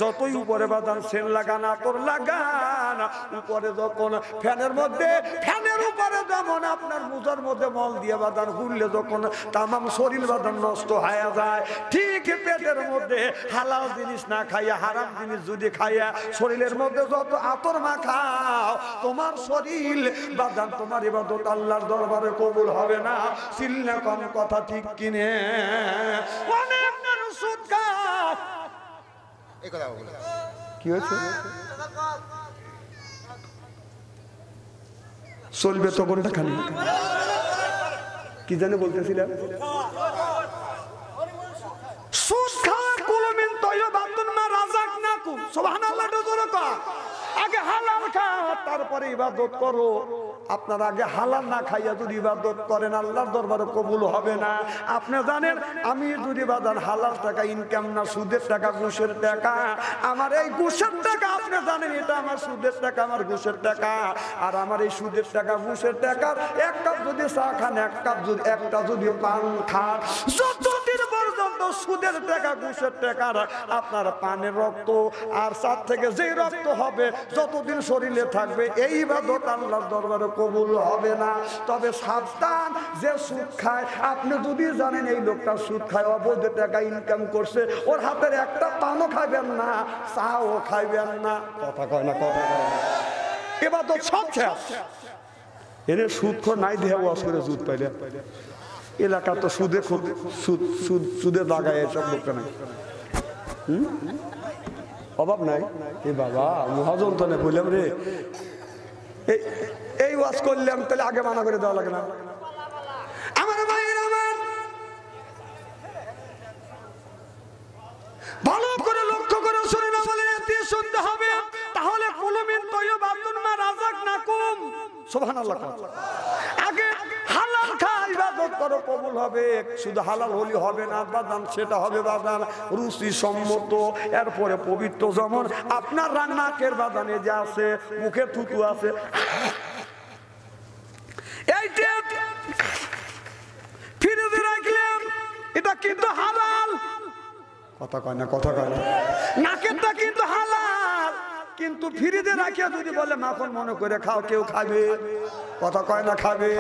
যতই উপরে বাদান সেন লাগান আতর লাগান উপরে যখন ফ্যানের মধ্যে ফ্যানের উপরে যেমন আপনার মুজার মধ্যে মল দিয়ে বাদান ঘুরলে যখন তামাম শরীর বাদান নষ্ট হয়ে যায় ঠিক পেটের মধ্যে হালাল জিনিস না খাইয়া হারাম জিনিস যদি খাইয়া শরীরের মধ্যে যত আতর মাখাও তোমার শরীর বাদান তোমার ইবাদত আল্লাহর দরবারে কবুল হবে না সিল্লা কম কথা ঠিক কিনে অনেক মানুষ সুদ খায় এই কথা বলে কি হয়েছে চলবে তো কোনটা খালি কি জানে বলতেছিলাম সুদ খাওয়া কুলমিন তাইয়্যিবাতুন মা রাযাকনাকুম সুবহানাল্লাহ জোরে কর আগে হালাল খাও তারপরে ইবাদত করো আপনারা আগে হালাল না খাইয়া যদি ইবাদত করেন আল্লাহর দরবারে কবুল হবে না আপনি জানেন আমি যদি বাজার হালাল টাকা ইনকাম না সুদের টাকা ঘুষের টাকা আমার এই ঘুষের টাকা আপনি জানেন এটা আমার সুদের টাকা আমার ঘুষের টাকা আর আমার এই সুদের টাকা ঘুষের টাকা এক কাপ যদি চা খান এক কাপ যদি একটা যদি পান খান যতদিন পর্যন্ত সুদের টাকা ঘুষের টাকার আপনার পানের রক্ত আর চার থেকে যেই রক্ত হবে যতদিন শরীরে থাকবে এই ইবাদত আল্লাহর দরবারে কবুল হবে না তবে সাবধান যে সুদ খায় আপনি যদি জানেন এই লোকটা সুদ খায় অবৈধ টাকা ইনকাম করছে ওর হাতের একটা পানও খাইবেন না চাও খাইবেন না কথা কয় না কথা কয় না ইবাদত সব শেষ এনে সুদখোর নাই দেহ ওয়াজ করে সুদ পাইলে এলাকা তো সুদে খুব সুদে লাগায় এসব লোকটা নাই অভাব নাই এ বাবা মহাজন তো বললাম রে এই ওয়াজ করলাম তাহলে আগে মানা করে দেওয়া লাগে না আমার ভাইয়ের আমার ভালো করে লক্ষ্য করে শুনে না বলে শুনতে হবে তাহলে কুলমিন তাইয়্যিবাতুন মা রাযাকনাকুম সুবহানাল্লাহ আগে হালাল খাই ইবাদত করো কবুল হবে। শুধু হালাল হলি হবে না বাদান, সেটা হবে বাদান রুচি সম্মত। এরপরে পবিত্র যেমন আপনার নাকের বাদানে যে আছে, মুখে থুতু আছে, এইটা ফ্রিজে রাখলেন, এটা কিন্তু হালাল। কথা কয় না, কথা কয় না। নাকেরটা কিন্তু হালাল, কিন্তু ফ্রিজে রাখিয়া যদি বলে মাখন মনে করে খাও, কেউ খাবে? কথা কয় না, খাবে।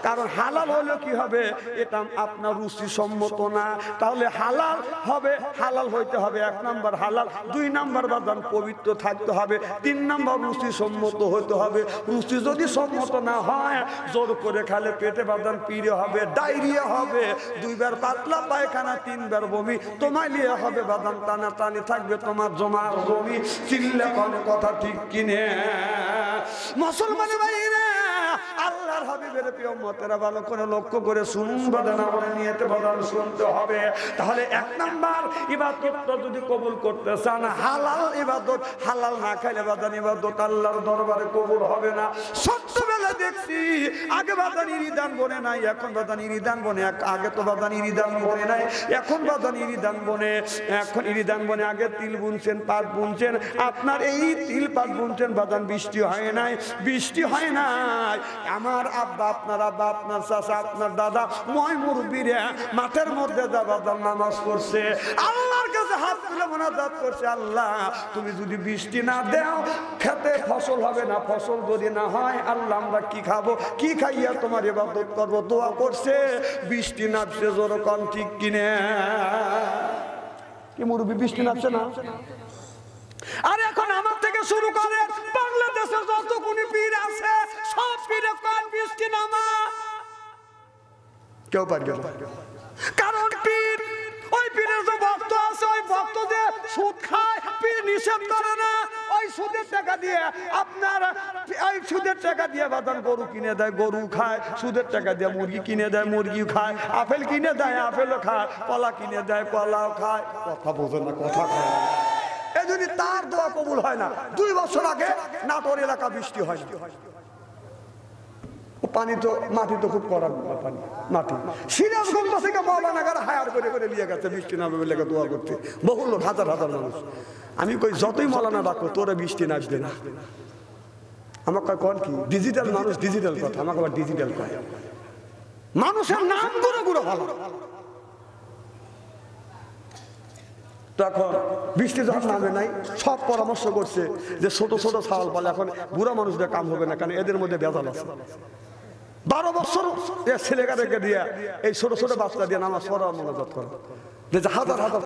কারণ হালাল হলে কি হবে, এটা আপনার রুচি সম্মত না। তাহলে হালাল হবে, হালাল হইতে হবে 1 নাম্বার হালাল, 2 নাম্বার বাদান পবিত্র থাকতে হবে, 3 নাম্বার রুচি সম্মত হইতে হবে। রুচি যদি সম্মত না হয়, জোর করে খালে পেটে বাদান পিড়ে হবে, ডায়রিয়া হবে, 2 বার পাতলা পায়খানা, 3 বার বমি, তোমায় নিয়ে হবে বাদান টানা টানি থাকবে তোমার জমা বমি। চিল্লা কোন কথা ঠিক কিনে? মুসলমান ভাইরা, আল্লাহর হাবিবের প্রিয় উম্মতেরা ভালো করে লক্ষ্য করে শুনুন, বাদান আমরা নিয়তে বাদান শুনতে হবে। তাহলে 1 নাম্বার ইবাদতটা যদি কবুল করতে চান, হালাল ইবাদত। হালাল না খাইলে বাদান ইবাদত আল্লাহর দরবারে কবুল হবে না। ছোট্টবেলা দেখছি আগে বাদান ইরিদান বনে নাই, এখন বাদান ইরিদান বনে। আগে তো বাদান ইরিদান বনে নাই, এখন বাদান ইরিদান বনে। এখন ইরিদান বনে, আগে তিল বুনছেন, পাট বুনছেন। আপনার এই তিল পাট বুনছেন বাদান, বৃষ্টি হয় নাই, বৃষ্টি হয় নাই। আমার আব্বা, আপনার আব্বা, আপনার চাচা, আপনার দাদা, মই মুরব্বিরা মাঠের মধ্যে বাদান নামাজ পড়ছে, আল্লাহর কাছে হাত তুলে মোনাজাত করছে, আল্লাহ তুমি যদি বৃষ্টি না দাও খেতে ফসল হবে না, ফসল যদি না হয় আল্লাহ আমরা কি খাবো, কি খাইয়া তোমার ইবাদত করবো। দোয়া করছে, বৃষ্টি নামছে। জোর কোন ঠিক কিনে? কি মুরব্বি, বৃষ্টি নামছে না? আর এখন আমার থেকে শুরু করে বাংলাদেশে যত কোনি পীর আছে, সব পীরে কোন বৃষ্টি নামা কেউ পারবে না। কারণ পীর, ওই পীরের যে ভক্ত আছে, ওই ভক্ত যে সুদ খায়, পীর নিষেধ করে না। ওই সুদের টাকা দিয়ে আপনার, ওই সুদের টাকা দিয়ে বাদান গরু কিনে দেয়, গরু খায়। সুদের টাকা দিয়ে মুরগি কিনে দেয়, মুরগি খায়। আপেল কিনে দেয়, আপেলও খায়। কলা কিনে দেয়, কলাও খায়। কথা বোঝে না, কথা খায়। এই যদি তার দোয়া কবুল হয় না। 2 বছর আগে নাটোর এলাকা বৃষ্টি হয় না। পানি তো, মাটি তো খুব কড়া পানি, মাটি। সিরাজগঞ্জ থেকে মৌলানাগার হায়ার করে করে নিয়ে গেছে বৃষ্টি নামবে বলে দোয়া করতে, বহু লোক, হাজার হাজার মানুষ। আমি কই যতই মৌলানা ডাকো, তোরা বৃষ্টি নামবে না। আমার কয় কোন কি ডিজিটাল মানুষ, ডিজিটাল কথা। আমাকে আবার ডিজিটাল কয়। মানুষের নাম গুলো গুলো ভালো। তখন বৃষ্টি যখন নামে নাই, সব পরামর্শ করছে যে ছোট ছোট ছাগল পালে এখন বুড়া মানুষদের কাম হবে না, কারণ এদের মধ্যে ভেজাল আছে। 12 বছর ছেলেকে দিয়ে এই ছোট ছোট বাচ্চা দিয়ে নামাজ পড়া মনোযোগ করে, যে হাজার হাজার